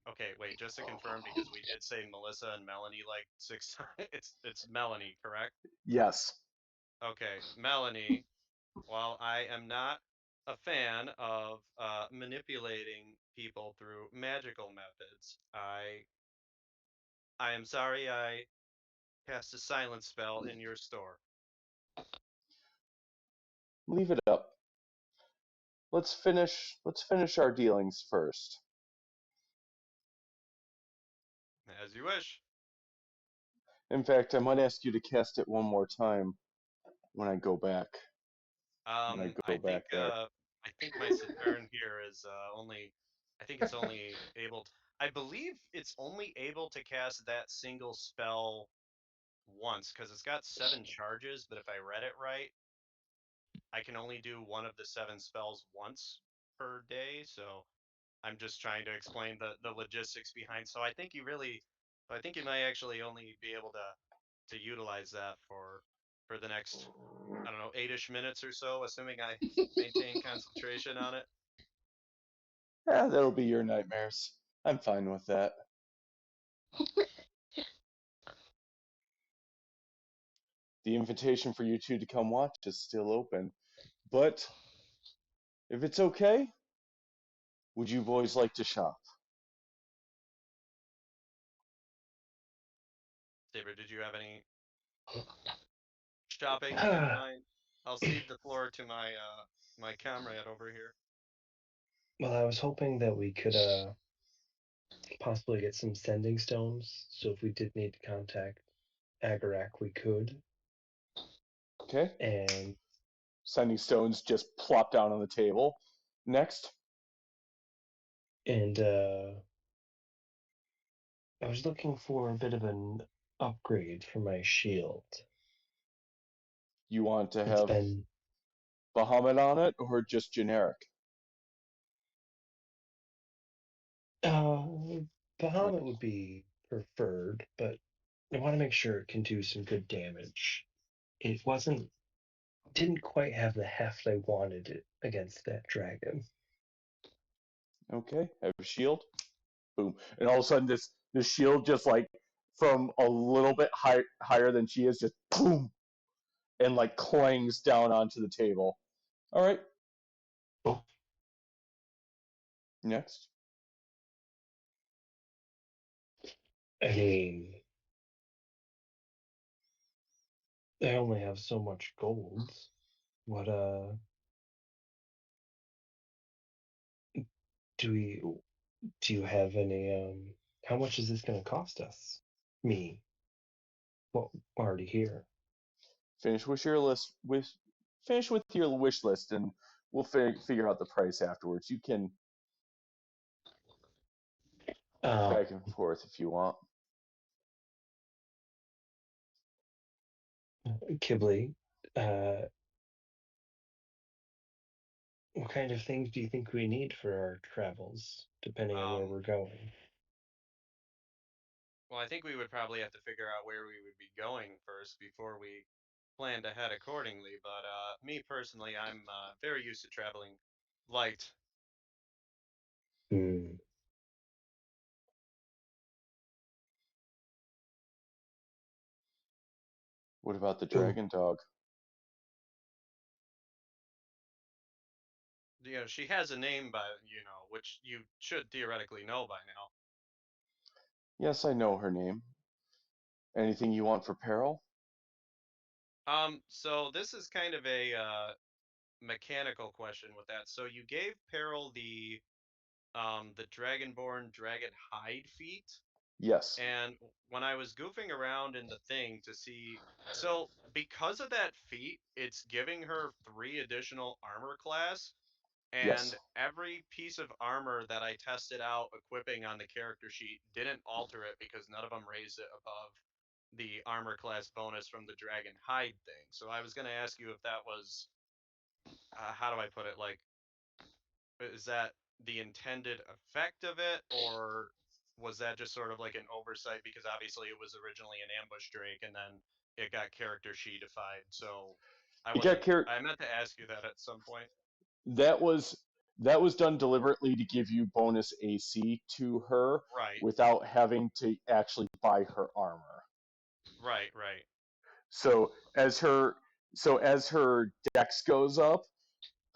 okay. Wait, just to confirm, because we did say Melissa and Melanie like 6 times. It's Melanie, correct? Yes. Okay, Melanie. While I am not a fan of manipulating people through magical methods, I am sorry I cast a silence spell in your store. Leave it up. Let's finish our dealings first. As you wish. In fact, I might ask you to cast it one more time when I go back. When I go back there. I think my Saturn here is only. I think it's only able to. I believe it's only able to cast that single spell once because it's got 7 charges. But if I read it right, I can only do one of the 7 spells once per day. So I'm just trying to explain the logistics behind. So I think you might actually only be able to utilize that for the next, I don't know, 8-ish minutes or so, assuming I maintain concentration on it. Yeah, that'll be your nightmares. I'm fine with that. The invitation for you two to come watch is still open. But if it's okay, would you boys like to shop? Saber, did you have any shopping in mind? I'll cede the floor to my comrade over here. Well, I was hoping that we could possibly get some sending stones, so if we did need to contact Agarak, we could. Okay. And Sending stones just plop down on the table. Next. and I was looking for a bit of an upgrade for my shield. You want to It's have been Bahamut on it or just generic? Bahamut would be preferred, but I want to make sure it can do some good damage. It didn't quite have the heft I wanted it against that dragon. Okay. Have a shield. Boom. And all of a sudden this shield just like from a little bit higher than she is, just boom, and like clangs down onto the table. All right. Oh. Next. I mean, I only have so much gold. What do we do you have any how much is this gonna cost us? Me. Well, already here. Finish with your list. Finish with your wish list, and we'll figure out the price afterwards. You can back and forth if you want. Kibble, what kind of things do you think we need for our travels, depending on where we're going? Well, I think we would probably have to figure out where we would be going first before we planned ahead accordingly. But me personally, I'm very used to traveling light. Hmm. What about the Oh, dragon dog? You know, she has a name which you should theoretically know by now. Yes, I know her name. Anything you want for Peril? So this is kind of a mechanical question with that. So you gave Peril the Dragonborn Dragon Hide feat, Yes. and when I was goofing around in the thing to see, so because of that feat, it's giving her 3 additional armor class, Yes. and every piece of armor that I tested out equipping on the character sheet didn't alter it because none of them raised it above the armor class bonus from the Dragon Hide thing. So I was going to ask you if that was, how do I put it? Like, is that the intended effect of it, or was that just sort of like an oversight because obviously it was originally an ambush drake and then it got character sheetified? So It got I meant to ask you that at some point. that was that was done deliberately to give you bonus AC to her Right, without having to actually buy her armor. right, right. So as her as her dex goes up,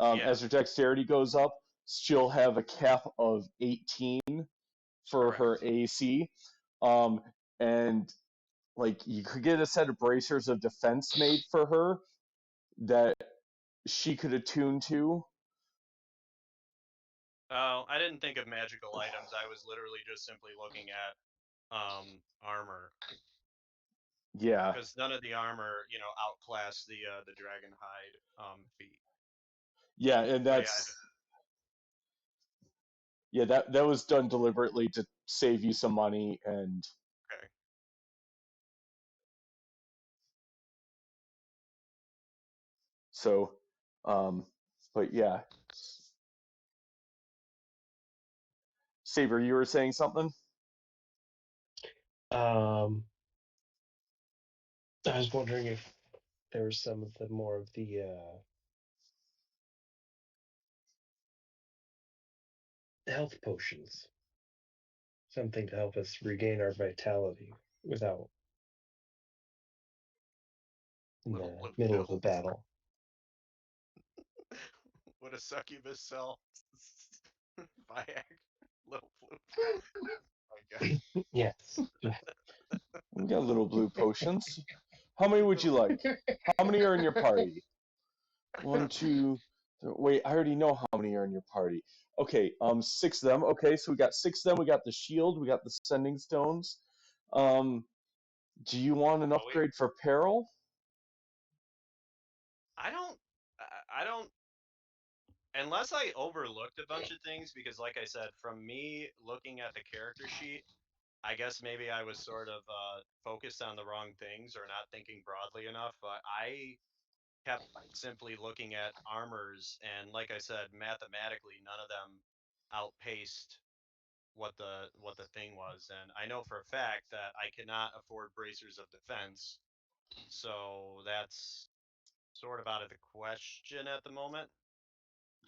Yeah, as her dexterity goes up, she'll have a cap of 18 for her correct. AC. Um, and like you could get a set of bracers of defense made for her that she could attune to. Oh, I didn't think of magical items. I was literally just simply looking at armor Yeah, because none of the armor, outclass the dragon hide feat. yeah, and So yeah, Yeah, that was done deliberately to save you some money, and Okay. so, but yeah, Saber, you were saying something? I was wondering if there was some of the more of the health potions, something to help us regain our vitality without in Little the blue middle of a pills. battle. What a succubus sell. Viagra. Little blue. My God. Yes. We got little blue potions. How many would you like? How many are in your party? One, two. Wait, I already know how many are in your party. Okay, six of them. Okay, so we got six of them. We got the shield. We got the sending stones. Um, do you want an Well, upgrade for peril? I don't. I don't. Unless I overlooked a bunch of things, because, like I said, from me looking at the character sheet, I guess maybe I was sort of focused on the wrong things or not thinking broadly enough. But I kept simply looking at armors, and like I said, mathematically, none of them outpaced what the thing was. And I know for a fact that I cannot afford bracers of defense, so that's sort of out of the question at the moment.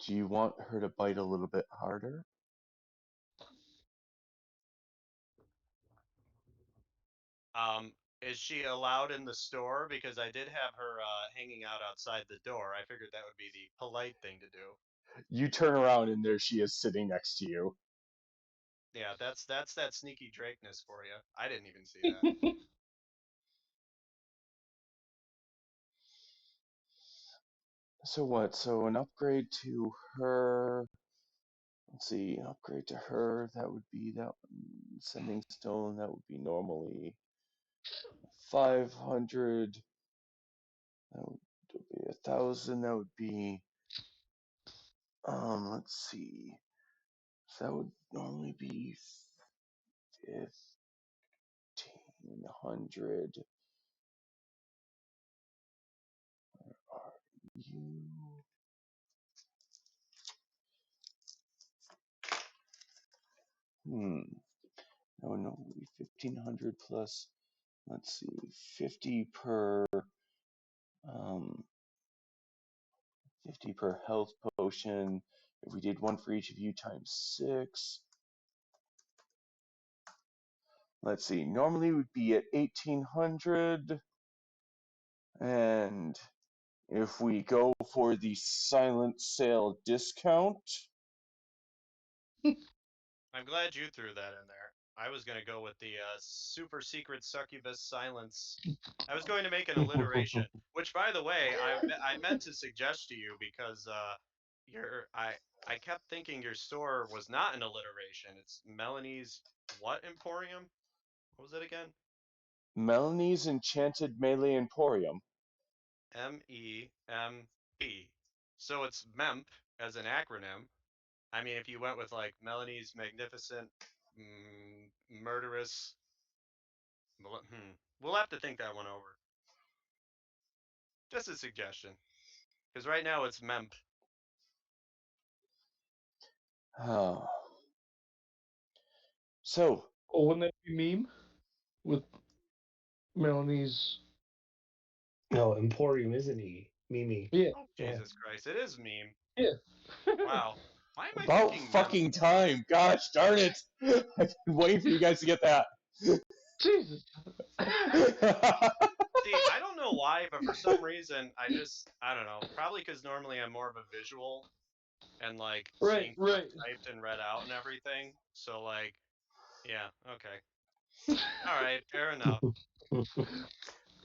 Do you want her to bite a little bit harder? Um, is she allowed in the store? Because I did have her hanging out outside the door. I figured that would be the polite thing to do. You turn around and there she is sitting next to you. Yeah, that's that sneaky Drakeness for you. I didn't even see that. So what? So an upgrade to her. Let's see, an upgrade to her. That would be that sending stone. That would be normally 500. That would be 1,000. That would be let's see. So that would normally be 1,500. Are you? Hmm. That would normally be 1,500 plus. Let's see, 50 per um 50 per health potion. If we did one for each of you times 6. Let's see. Normally would be at 1,800, and if we go for the silent sale discount, I'm glad you threw that in there. I was going to go with the super secret succubus silence. I was going to make an alliteration, which, by the way, I meant to suggest to you because your I kept thinking your store was not an alliteration. It's Melanie's what Emporium? What was it again? Melanie's Enchanted Melee Emporium. MEMP. So it's MEMP as an acronym. I mean, if you went with like Melanie's magnificent, murderous, we'll have to think that one over. Just a suggestion, because right now it's MEMP. Oh. So, Oh, wouldn't that be meme with Melanie's? No, Emporium is an E. Mimi. Yeah, Oh Yeah. Jesus Christ! It is meme. yeah. Wow. Why am I about thinking MEMP? fucking time. Gosh darn it. I've been waiting for you guys to get that. Jesus. See, I don't know why, but for some reason, I don't know. Probably because normally I'm more of a visual and like Right, seeing stuff right. typed and read out and everything. So like, yeah, okay. All right, fair enough.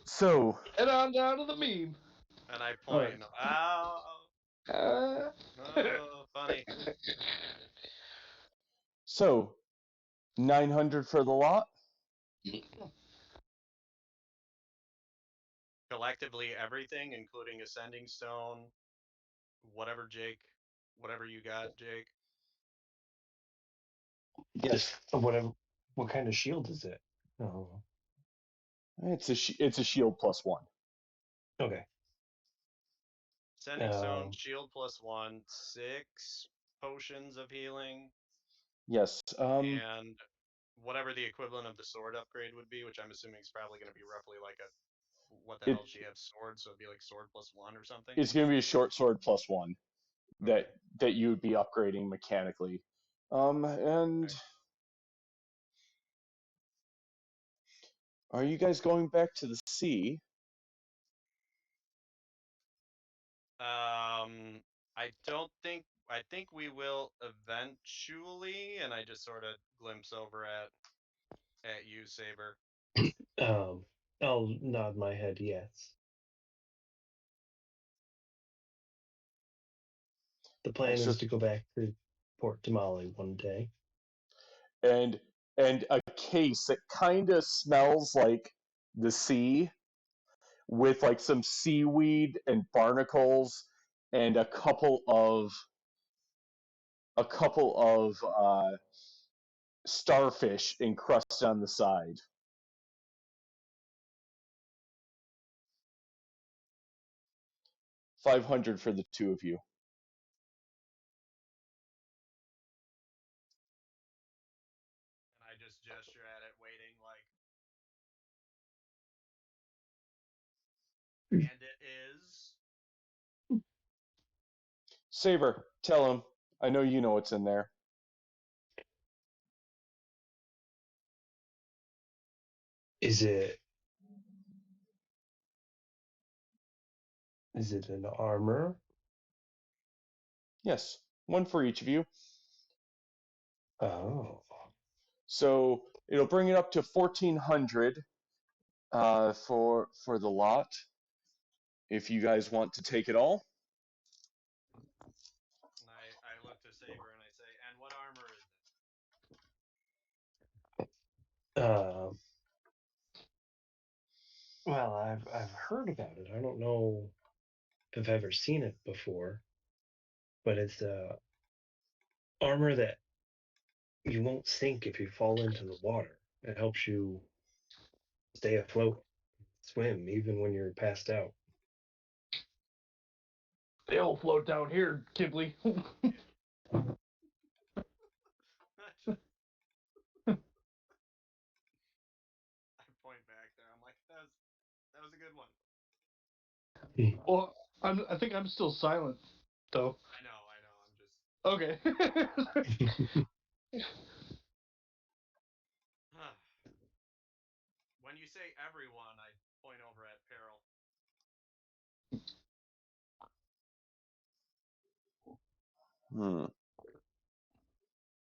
So, Head on down to the meme. And I All point, right. oh, Uh, oh, funny. so 900 for the lot. Collectively, everything, including Ascending Stone, whatever, Jake, whatever you got, Jake. Yes, Whatever. What kind of shield is it? Oh, it's a shield +1. okay. Sending stone, shield +1, 6 potions of healing, Yes. and whatever the equivalent of the sword upgrade would be, which I'm assuming is probably going to be roughly like a what the It hell does she have sword, so it'd be like sword +1 or something. it's going to be a short sword +1 Okay. that you would be upgrading mechanically. And Okay. are you guys going back to the sea? I don't think. I think we will eventually, and I just sort of glimpse over at you, Saber. I'll nod my head yes. The plan So is to go back to Port Tamale one day. and and a case that kind of smells like the sea, with like some seaweed and barnacles and a couple of starfish encrusted on the side. 500 for the two of you. And I just gesture at it, waiting like. And it is. Saber, tell him. I know you know what's in there. Is it an armor? Yes, one for each of you. Oh. So it'll bring it up to 1,400 for the lot. If you guys want to take it all. And I look to Saber and I say, and what armor is Uh, well, I've heard about it. I don't know if I've ever seen it before, but it's armor that you won't sink if you fall into the water. It helps you stay afloat, swim even when you're passed out. They all float down here, Kibley. it? I point back there. I'm like, that was a good one. Well, I think I'm still silent, though. I know. I'm just. Okay. When you say everyone, I point over at Peril. Hmm.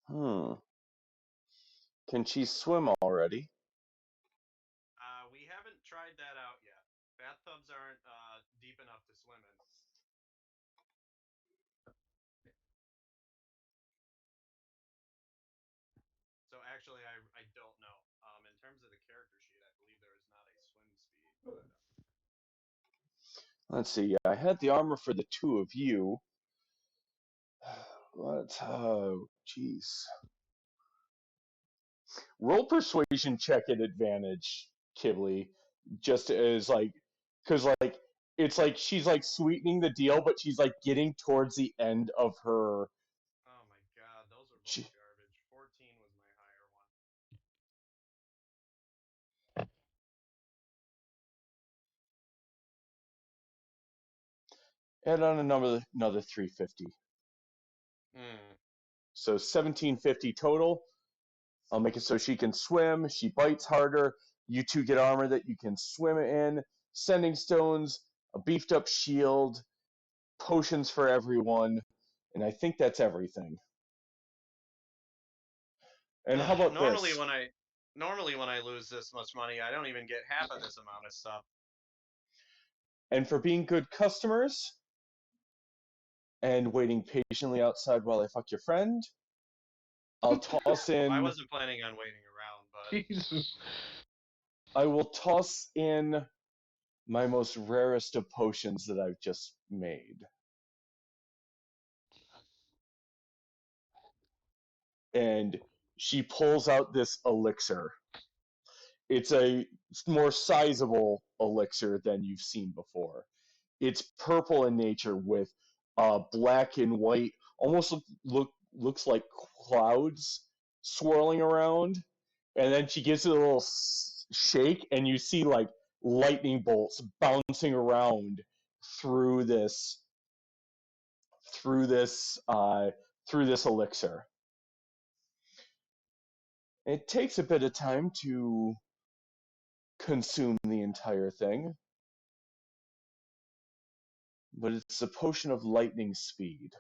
Hmm. Can she swim already? We haven't tried that out yet. Bathtubs aren't deep enough to swim in. So actually, I don't know. In terms of the character sheet, I believe there is not a swim speed. But, Let's see. I had the armor for the two of you. What? Oh, jeez. Roll persuasion check at advantage, Kibley. Just as like, because like it's like she's like sweetening the deal, but she's like getting towards the end of her. oh my god, those are both garbage. 14 was my higher one. Add on another 350. Hmm. So 1750 total. I'll make it so she can swim. She bites harder. You two get armor that you can swim in. Sending stones, a beefed up shield, potions for everyone, and I think that's everything. And how about normally this? when I lose this much money, I don't even get half of this amount of stuff. And for being good customers and waiting patiently outside while I fuck your friend, I'll toss Well, I in. wasn't planning on waiting around, but Jesus. I will toss in my most rarest of potions that I've just made. And she pulls out this elixir. It's a more sizable elixir than you've seen before. It's purple in nature with black and white, almost looks like clouds swirling around. And then she gives it a little shake, and you see like lightning bolts bouncing around through this through this uh, through this elixir. It takes a bit of time to consume the entire thing, but it's a potion of lightning speed.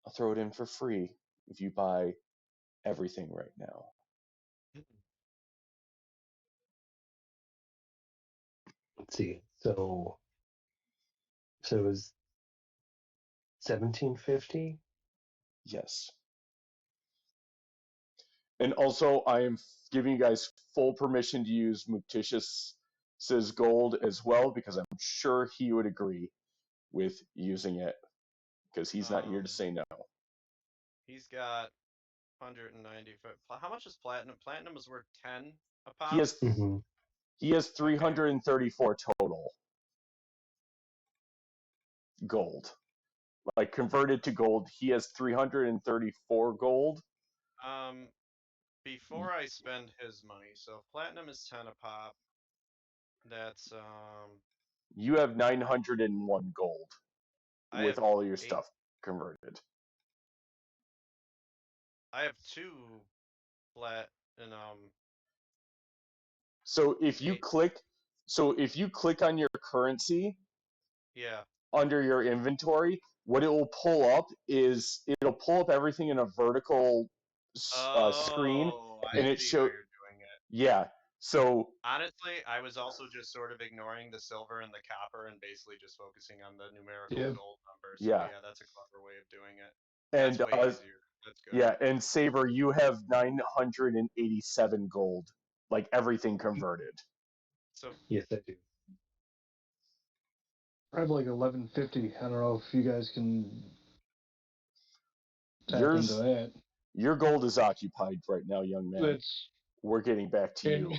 I'll throw it in for free if you buy everything right now. Let's see. So it was 1750. Yes. And also, I am giving you guys full permission to use Muptitius's gold as well, because I'm sure he would agree with using it, because he's not here to say no. He's got 190. How much is platinum? Platinum is worth 10 a pop. He has 334 total gold. Like converted to gold, he has 334 gold. Before I spend his money, so platinum is 10 a pop. That's You have 901 gold with all your stuff converted. I have 2 platinum. So if you click on your currency, yeah, under your inventory, what it will pull up is it'll pull up everything in a vertical screen, and it shows. Yeah. So honestly, I was also just sort of ignoring the silver and the copper and basically just focusing on the numerical gold number. So yeah, that's a clever way of doing it. That's way easier. That's good. Yeah, and Saber, you have 987 gold, like everything converted. So yes, I do. I have like 1150. I don't know if you guys can tap into that. Your gold is occupied right now, young man. We're getting back to you.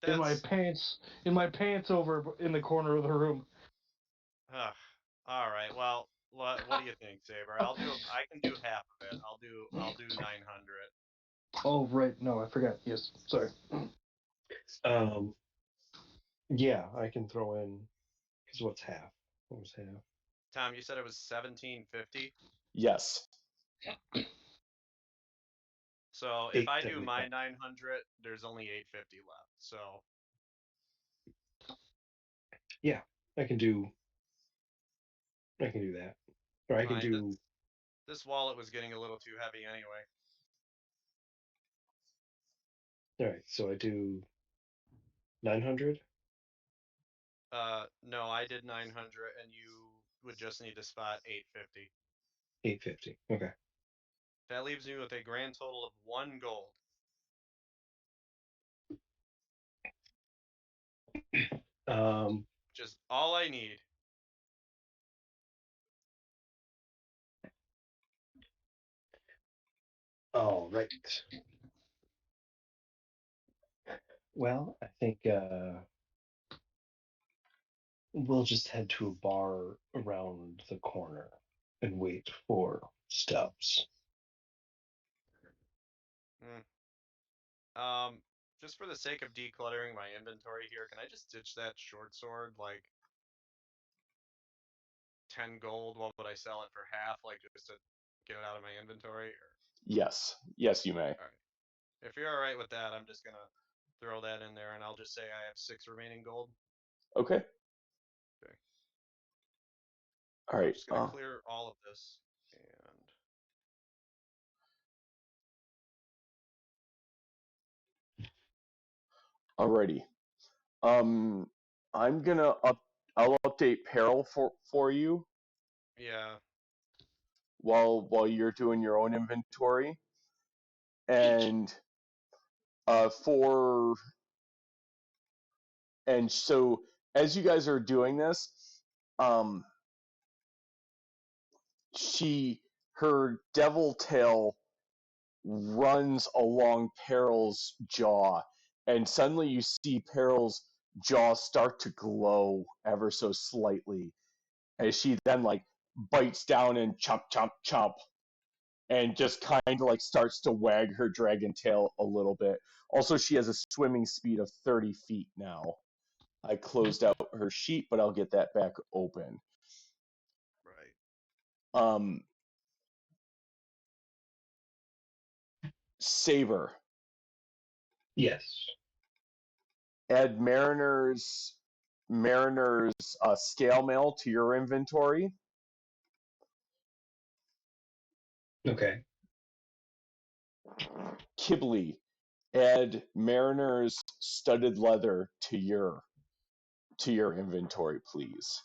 In my pants over in the corner of the room. All right. Well, what do you think, Saber? I can do half of it. I'll do 900. Oh right, no, I forgot. Yes, sorry. Yeah, I can throw in. Because what's half? What was half? Tom, you said it was 1750. Yes. So if I do my 900, there's only 850 left. So yeah, I can do that. Or I can do. This wallet was getting a little too heavy anyway. All right, so I do 900. No, I did 900, and you would just need to spot 850. 850. Okay. That leaves me with a grand total of 1 gold. Just all I need. All right. Well, I think we'll just head to a bar around the corner and wait for Stubbs. Just for the sake of decluttering my inventory here, can I just ditch that short sword, like 10 gold? What would I sell it for half, like just to get it out of my inventory? Or... Yes, you may. All right. If you're all right with that, I'm just gonna throw that in there, and I'll just say I have 6 remaining gold. Okay. All right. I'm just gonna clear all of this, and alrighty. I'm gonna I'll update Peril for you. Yeah. While you're doing your own inventory, and so as you guys are doing this, her devil tail runs along Peril's jaw, and suddenly you see Peril's jaw start to glow ever so slightly as she then like bites down and chomp chomp chomp and just kind of like starts to wag her dragon tail a little bit. Also, she has a swimming speed of 30 feet now. I closed out her sheet, but I'll get that back open. Right. Saber, Yes. add Mariner's scale mail to your inventory. Okay. Kibley, add Mariner's studded leather to your inventory, please.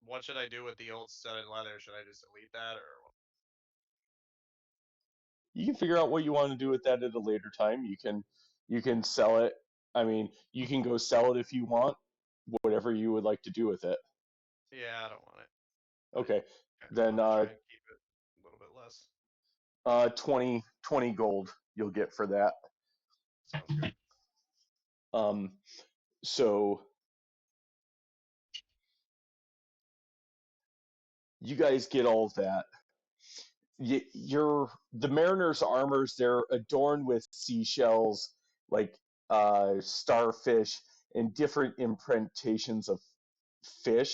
What should I do with the old studded leather? Should I just delete that, or You can figure out what you want to do with that at a later time. You can sell it. I mean, you can go sell it if you want. Whatever you would like to do with it. yeah, I don't want it. Okay, Kind of then want to try and keep it a little bit less. 20 gold you'll get for that. Sounds good. So you guys get all of that. The mariners' armors. They're adorned with seashells, like starfish, and different imprintations of fish.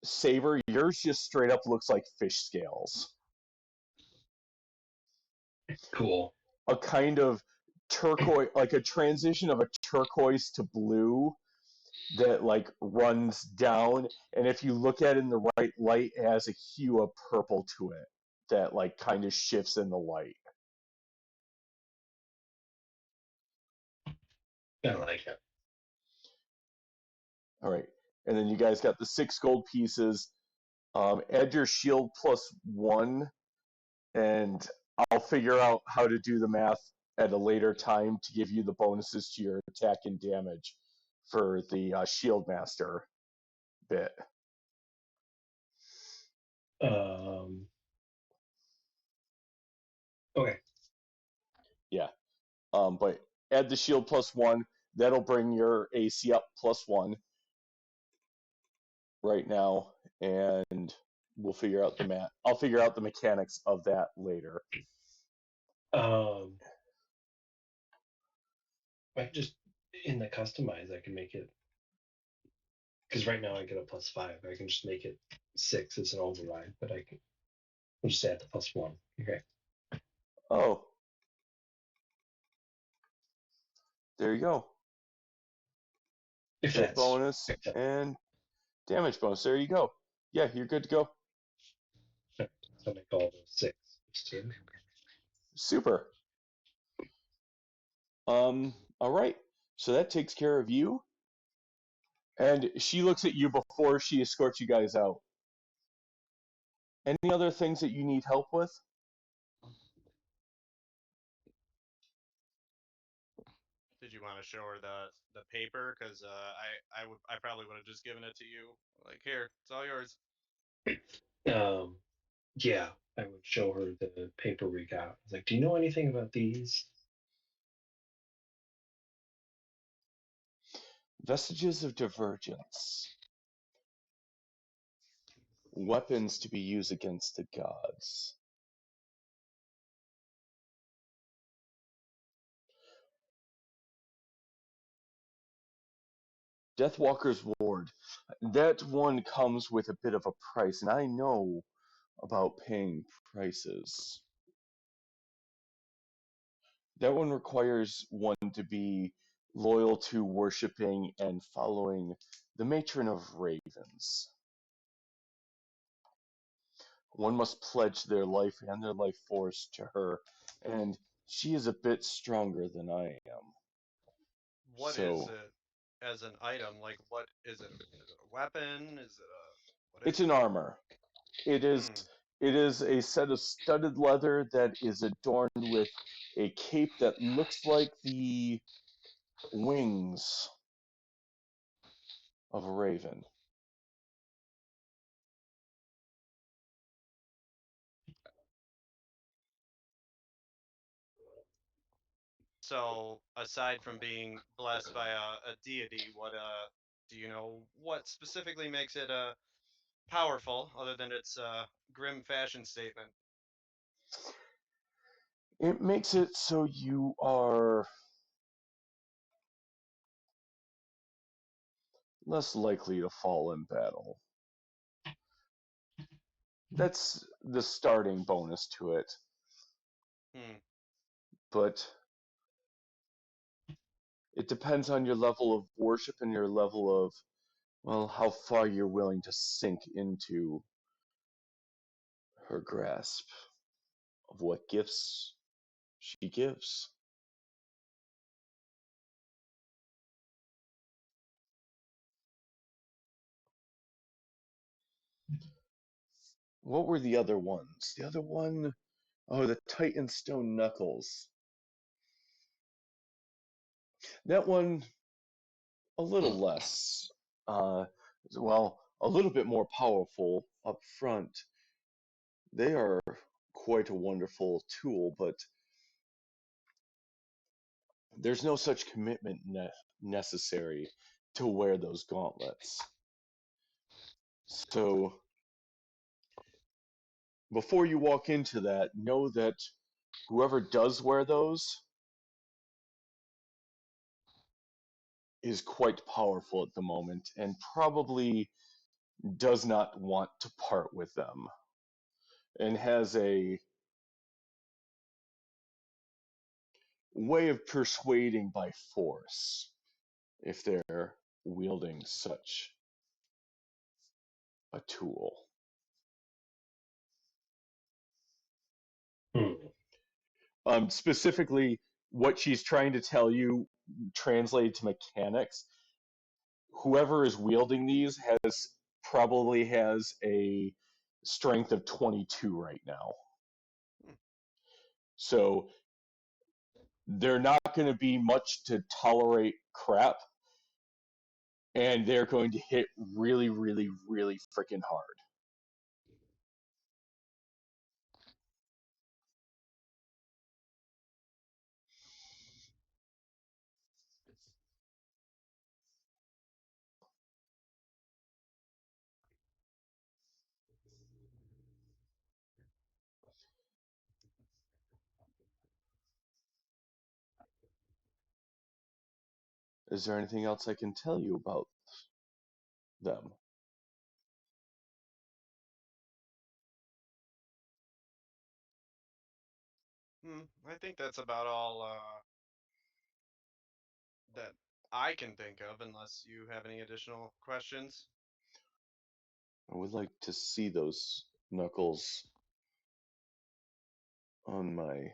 Saber, yours just straight up looks like fish scales. Cool. A kind of turquoise, like a transition of a turquoise to blue that like runs down, and if you look at it in the right light, it has a hue of purple to it that like kind of shifts in the light. I like it. All right, and then you guys got the 6 gold pieces. Add your shield +1, and I'll figure out how to do the math at a later time to give you the bonuses to your attack and damage for the shield master bit. Okay. Yeah. But add the shield +1. That'll bring your AC up +1 right now, and we'll figure out the math. I'll figure out the mechanics of that later. I can just in the customize, I can make it because right now I get a +5. I can just make it 6 as an override, but I can just add the +1. Okay. Oh, there you go. If Hit that's bonus and damage bonus. There you go. Yeah, you're good to go. so I call those 6. Super. All right. So that takes care of you. And she looks at you before she escorts you guys out. Any other things that you need help with? Did you want to show her the paper? Because I probably would have just given it to you. Like, here, it's all yours. Yeah, I would show her the paper we got. I was like, do you know anything about these? Vestiges of divergence. Weapons to be used against the gods. Deathwalker's Ward. That one comes with a bit of a price, and I know about paying prices. That one requires one to be loyal to worshipping and following the matron of ravens. One must pledge their life and their life force to her, and she is a bit stronger than I am. What is So it as an item? Like, what is it? Is it a weapon? Is it a what it's is an it? armor. It is Hmm. it is a set of studded leather that is adorned with a cape that looks like the wings of a raven. So, aside from being blessed by a deity, what do you know what specifically makes it powerful, other than its grim fashion statement? It makes it so you are less likely to fall in battle. That's the starting bonus to it. Hmm. But it depends on your level of worship and your level of, well, how far you're willing to sink into her grasp of what gifts she gives. What were the other ones? The other one, oh, the Titan Stone Knuckles. That one, a little less, uh, well, a little bit more powerful up front. They are quite a wonderful tool, but there's no such commitment necessary to wear those gauntlets. So before you walk into that, know that whoever does wear those is quite powerful at the moment and probably does not want to part with them and has a way of persuading by force if they're wielding such a tool. Specifically, what she's trying to tell you, translated to mechanics, whoever is wielding these probably has a strength of 22 right now. So they're not going to be much to tolerate crap, and they're going to hit really, really, really freaking hard. Is there anything else I can tell you about them? I think that's about all that I can think of, unless you have any additional questions. I would like to see those knuckles on my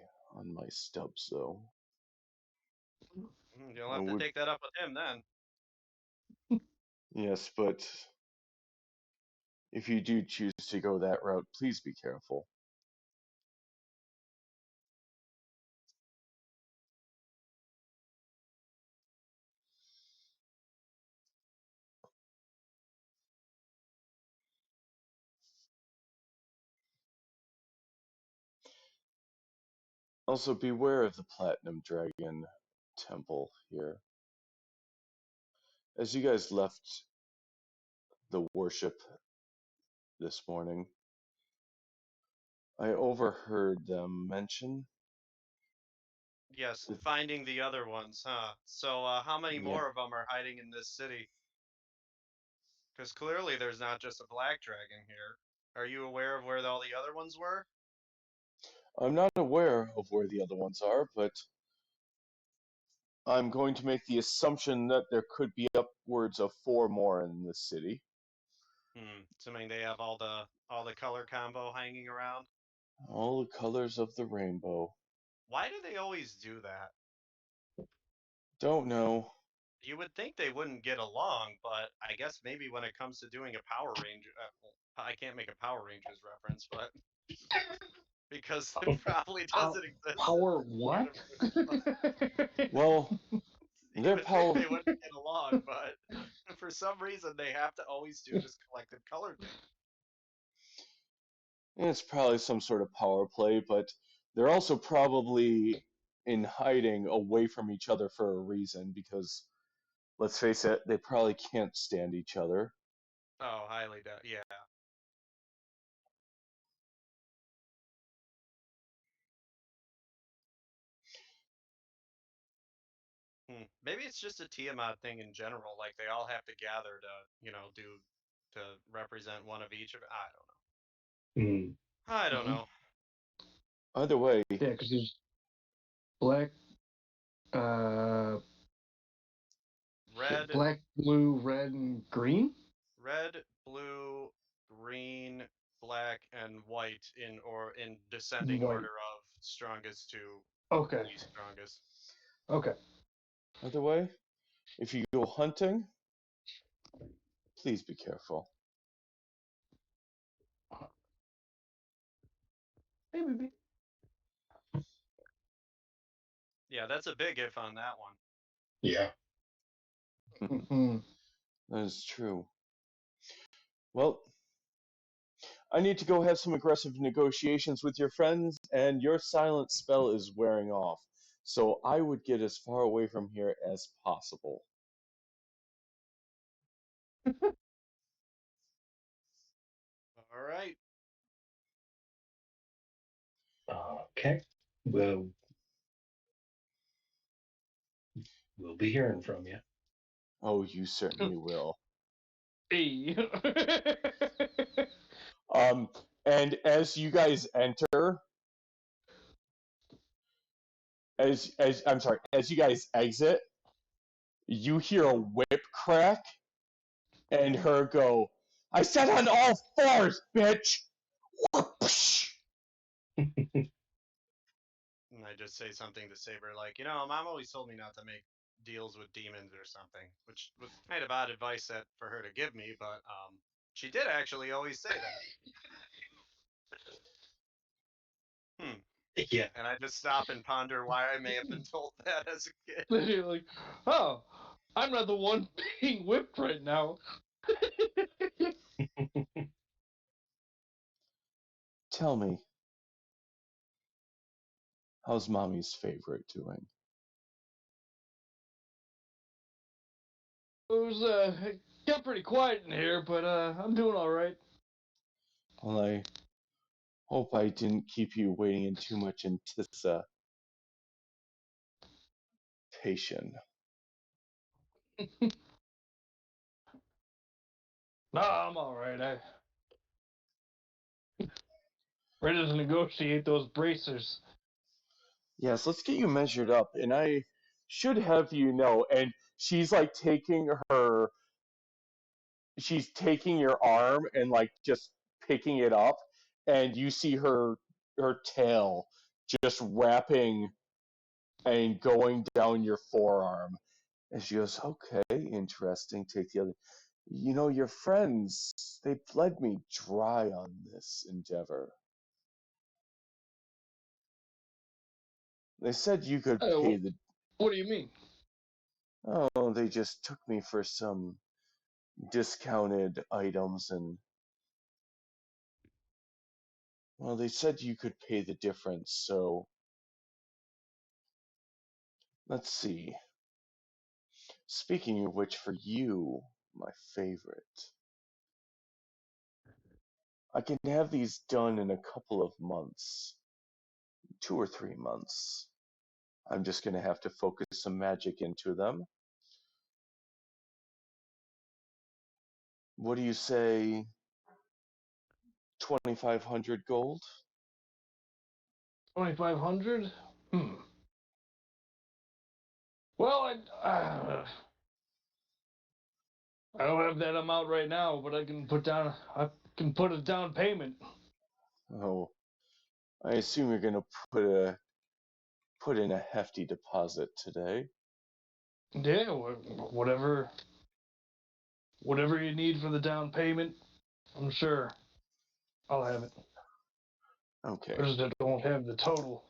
stubs, though. You'll I have to would, take that up with him then. yes, but if you do choose to go that route, please be careful. Also, beware of the Platinum Dragon Temple here. As you guys left the worship this morning, I overheard them mention Yes, that, finding the other ones, huh? So, how many yeah, more of them are hiding in this city? Because clearly there's not just a black dragon here. Are you aware of where all the other ones were? I'm not aware of where the other ones are, but I'm going to make the assumption that there could be upwards of 4 more in the city. Assuming they have all the color combo hanging around. All the colors of the rainbow. Why do they always do that? Don't know. You would think they wouldn't get along, but I guess maybe when it comes to doing a Power Ranger, I can't make a Power Rangers reference, but because it probably doesn't exist in Power this what? universe. But Well, you they're would think power. they wouldn't get along, but for some reason they have to always do this collected color thing. It's probably some sort of power play, but they're also probably in hiding away from each other for a reason because, let's face it, they probably can't stand each other. Oh, highly doubt. Yeah. Maybe it's just a Tiamat thing in general. Like they all have to gather to represent one of each. I don't know. Mm. I don't know. Either way, Yeah, because there's black, uh, Red, black, blue, red, and green. red, blue, green, black, and white in descending White. order of strongest to Okay. least strongest. Okay. either way, if you go hunting, please be careful. Hey, baby. Yeah, that's a big if on that one. Yeah. Mm-hmm. That is true. Well, I need to go have some aggressive negotiations with your friends, and your silent spell is wearing off. So I would get as far away from here as possible. All right. Okay. Well, we'll be hearing from you. Oh, you certainly will. Hey. And as you guys enter, as I'm sorry, as you guys exit, you hear a whip crack and her go, "I said on all fours, bitch!" And I just say something to Saber like, Mom always told me not to make deals with demons or something, which was kind of odd advice for her to give me, but she did actually always say that. Yeah. And I just stop and ponder why I may have been told that as a kid. You're like, oh, I'm not the one being whipped right now. Tell me, how's mommy's favorite doing? It got pretty quiet in here, but I'm doing all right. Well, I hope I didn't keep you waiting in too much anticipation. No, I'm all right. I ready to negotiate those bracers. Yes, let's get you measured up, and I should have you know. And she's like she's taking your arm and like just picking it up, and you see her tail just wrapping and going down your forearm. And she goes, "Okay, interesting. Take the other. You know, your friends, they bled me dry on this endeavor. They said you could pay the. What do you mean? Oh, they just took me for some discounted items and. Well, they said you could pay the difference, so. Let's see. Speaking of which, for you, my favorite, I can have these done in a couple of months, 2 or 3 months. I'm just going to have to focus some magic into them. What do you say? 2,500 gold? 2,500? Well, I don't have that amount right now, but I can put a down payment. Oh, I assume you're going to put in a hefty deposit today. Yeah, whatever you need for the down payment, I'm sure I'll have it. Okay. I just don't have the total.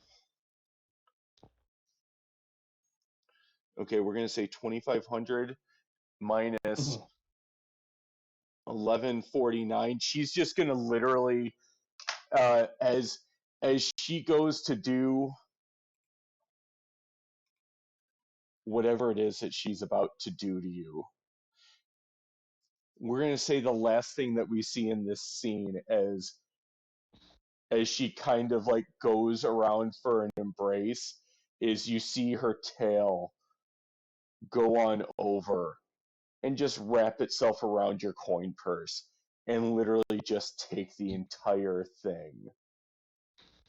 Okay, we're going to say 2,500 minus 11:49. She's just gonna literally, as she goes to do whatever it is that she's about to do to you. We're gonna say the last thing that we see in this scene as she kind of like goes around for an embrace is you see her tail go on over and just wrap itself around your coin purse and literally just take the entire thing.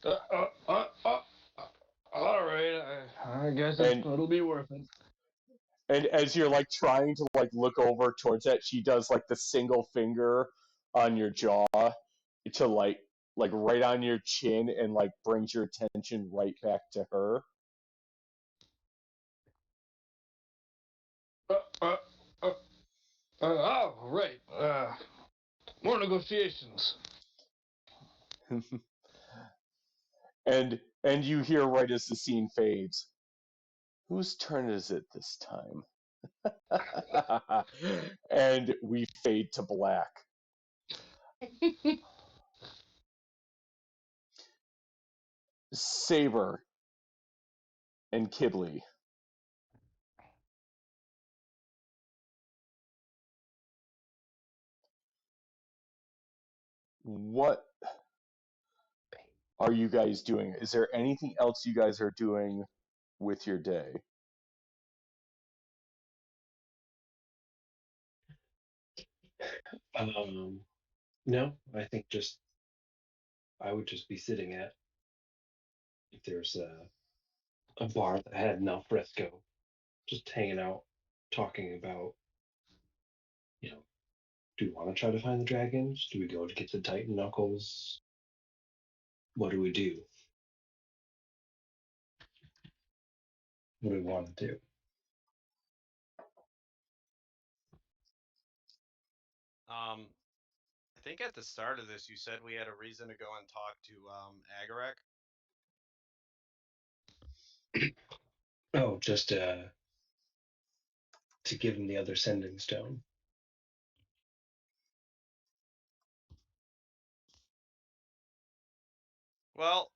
Uh, uh, uh, uh, all right, I guess it'll be worth it. And as you're like trying to like look over towards that, she does like the single finger on your jaw to like right on your chin and like brings your attention right back to her. Uh, uh, oh, right. More negotiations. And you hear right as the scene fades, whose turn is it this time? And we fade to black. Saber and Kibley. What are you guys doing? Is there anything else you guys are doing with your day? No, I think I would just be sitting at if there's a bar that had an alfresco, just hanging out, talking about, do we want to try to find the dragons? Do we go to get the Titan Knuckles? What do we do? What do we want to do? I think at the start of this, you said we had a reason to go and talk to Agarek. Oh, just to give him the other sending stone. Well,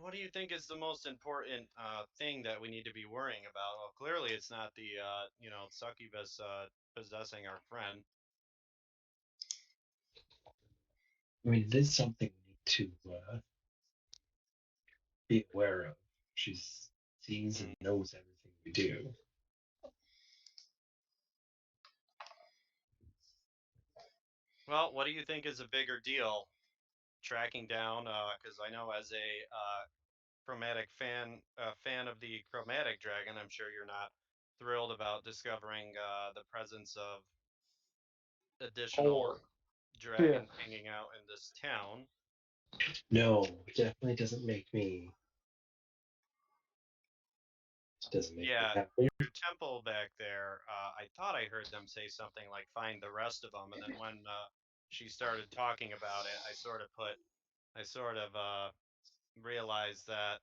what do you think is the most important thing that we need to be worrying about? Well, clearly it's not the succubus possessing our friend. I mean, it is something we need to be aware of. She sees and knows everything we do. Well, what do you think is a bigger deal? Tracking down, because I know as a chromatic fan of the chromatic dragon, I'm sure you're not thrilled about discovering the presence of additional dragons hanging out in this town. No, it definitely doesn't make me. It doesn't make me happy. Your temple back there. I thought I heard them say something like "find the rest of them," and then when she started talking about it, I sort of realized that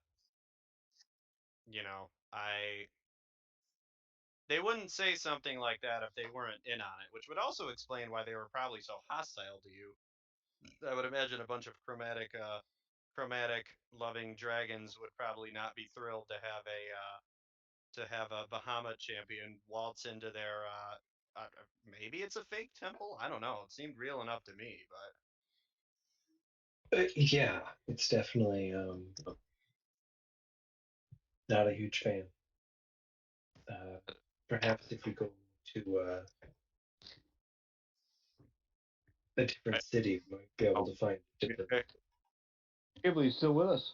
they wouldn't say something like that if they weren't in on it, which would also explain why they were probably so hostile to you. I would imagine a bunch of chromatic loving dragons would probably not be thrilled to have a Bahamut champion waltz into their maybe it's a fake temple. I don't know. It seemed real enough to me, but Yeah, it's definitely not a huge fan. Perhaps if we go to a different city, we might be able to find different. Ghibli, you still with us?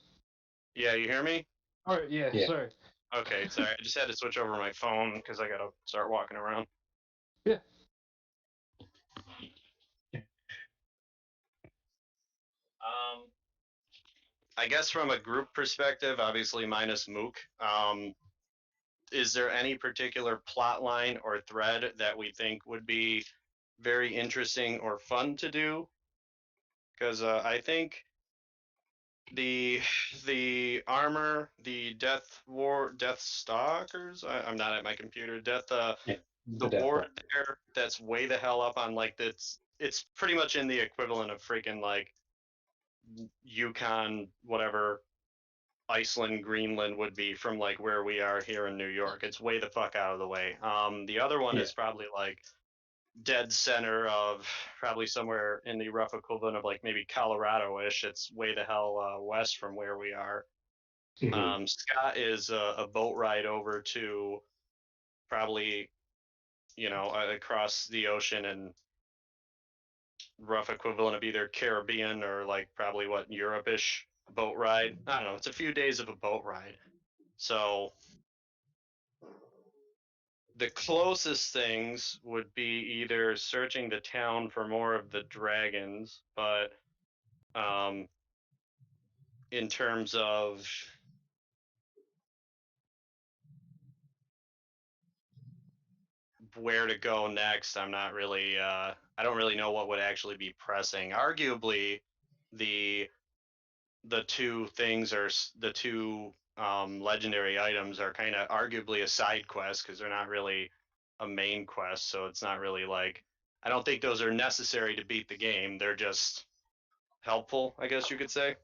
Yeah, you hear me? All right, yeah. Sorry. Okay, sorry. I just had to switch over my phone because I gotta start walking around. Yeah. I guess from a group perspective, obviously minus Mook, is there any particular plot line or thread that we think would be very interesting or fun to do? Because I think the armor, the Death Stalkers. I'm not at my computer. The ward there that's way the hell up on like this. it's pretty much in the equivalent of freaking like Yukon, whatever Iceland, Greenland would be from like where we are here in New York. It's way the fuck out of the way. The other one is probably like dead center of probably somewhere in the rough equivalent of like maybe Colorado-ish. It's way the hell west from where we are. Scott is a boat ride over to probably, across the ocean and rough equivalent of either Caribbean or like probably what Europe-ish boat ride. I don't know. It's a few days of a boat ride. So the closest things would be either searching the town for more of the dragons, but in terms of where to go next, I'm not really I don't really know what would actually be pressing. Arguably the two things are the two legendary items are kind of arguably a side quest because they're not really a main quest, so it's not really like, I don't think those are necessary to beat the game. They're just helpful, I guess you could say.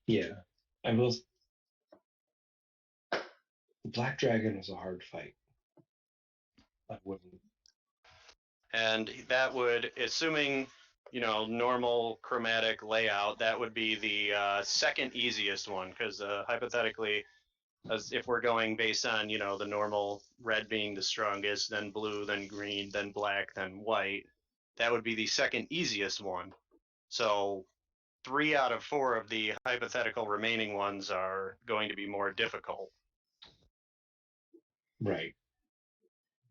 Yeah, I will. The Black Dragon was a hard fight. I wouldn't. And that would, assuming normal chromatic layout, that would be the second easiest one, because hypothetically, as if we're going based on the normal red being the strongest, then blue, then green, then black, then white, that would be the second easiest one. So 3 out of 4 of the hypothetical remaining ones are going to be more difficult. Right.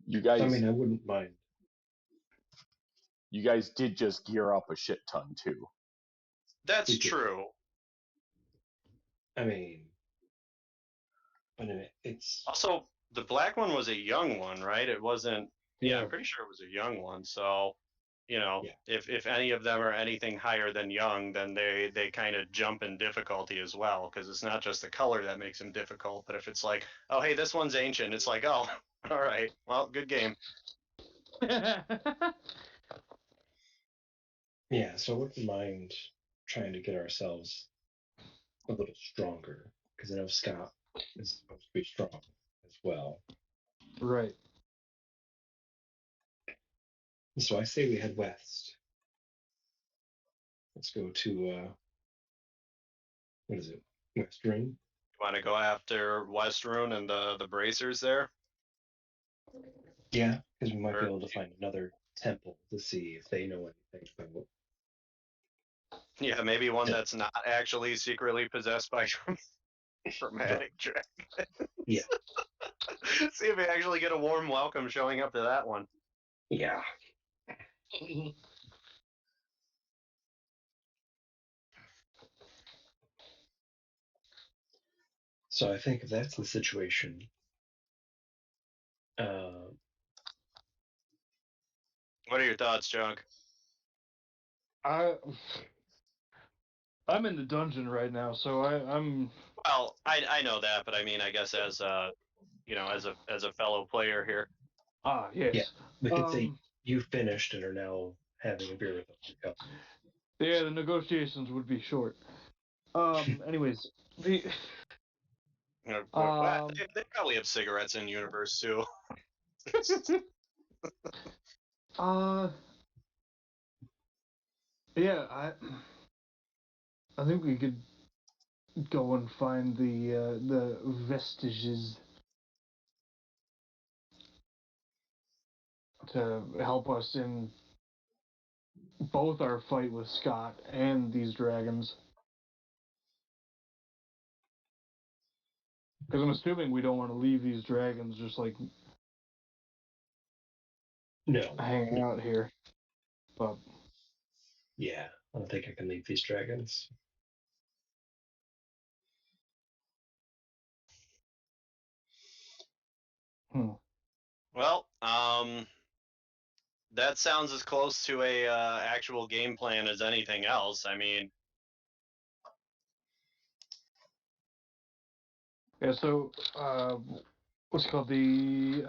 You guys, I mean, I wouldn't mind. You guys did just gear up a shit ton too. That's true. I mean, but it's also, the black one was a young one, right? It wasn't. Yeah, I'm pretty sure it was a young one. So, if any of them are anything higher than young, then they kind of jump in difficulty as well, because it's not just the color that makes them difficult. But if it's like, oh hey, this one's ancient, it's like, oh, all right, well, good game. Yeah, so I wouldn't mind trying to get ourselves a little stronger, because I know Scott is supposed to be strong as well. Right. So I say we head west. Let's go to what is it? West Ring? Want to go after West Rune and the bracers there? Yeah, because we might be able to find another temple to see if they know anything about. Yeah, maybe one that's not actually secretly possessed by chromatic dragon. Yeah. See if we actually get a warm welcome showing up to that one. Yeah. So I think if that's the situation, what are your thoughts, Junk? I'm in the dungeon right now, so I'm. Well, I know that, but I mean, I guess as a fellow player here. Ah, yes. Yeah, we could say you finished and are now having a beer with us. Yeah, the negotiations would be short. Anyways, they probably have cigarettes in universe too. Yeah, I think we could go and find the vestiges to help us in both our fight with Scott and these dragons. Because I'm assuming we don't want to leave these dragons just like hanging out here. But yeah, I don't think I can leave these dragons. Well, that sounds as close to a actual game plan as anything else. I mean, yeah. So, what's it called, the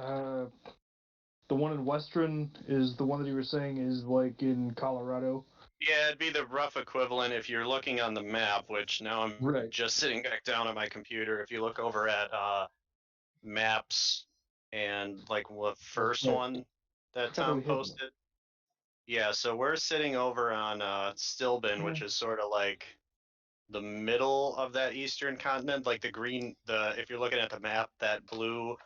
the one in Western is the one that you were saying is like in Colorado. Yeah, it'd be the rough equivalent if you're looking on the map, which now I'm Right. just sitting back down on my computer. If you look over at maps and like the first Right. one that How do Tom we hit them? posted. Yeah, so we're sitting over on Stilben, which is sort of like the middle of that eastern continent. Like if you're looking at the map, that blue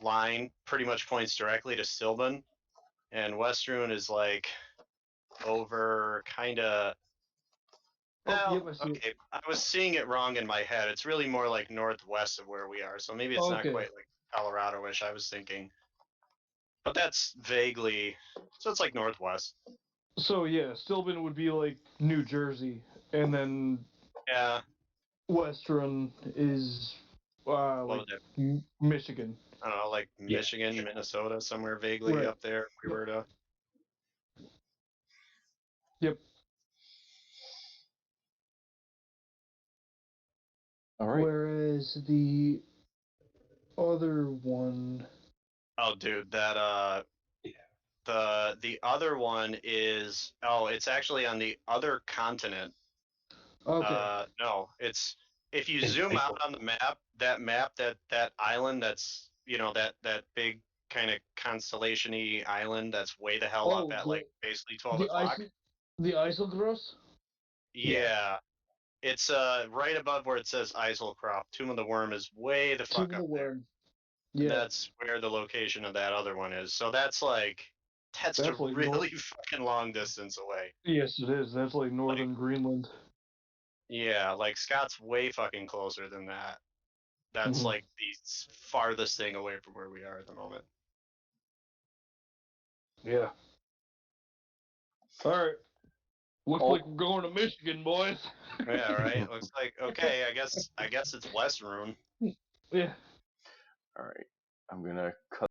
line pretty much points directly to Stilben, and Westruun is like over kind of. Oh, yep, I see it. Okay, I was seeing it wrong in my head. It's really more like northwest of where we are, so maybe it's not Okay. quite like Colorado-ish, I was thinking. But that's vaguely, so it's like northwest. So yeah, Stillben would be like New Jersey, and then Yeah, Western is what like was it? Michigan. I don't know, like Yeah. Michigan, Minnesota, somewhere vaguely Right. up there. If we were to. Yep. All right. Whereas the other one. Oh, dude, that Yeah. the other one is it's actually on the other continent. Okay. No, it's if you In zoom out Iceland. on the map, that island that's that big kind of constellation-y island that's way the hell up Oh, at like basically 12 the o'clock. the Eiselgross. Yeah. It's right above where it says Eiselkroft. Tomb of the Worm is way the fuck up there. And Yeah. that's where the location of that other one is. So that's That's like really fucking long distance away. Yes, it is. That's like northern Greenland. Yeah, like Scott's way fucking closer than that. That's Mhm. like the farthest thing away from where we are at the moment. Yeah. All right. Looks Oh. like we're going to Michigan, boys. Yeah, right. Looks like okay. I guess it's Westruun. Yeah. All right. I'm gonna cut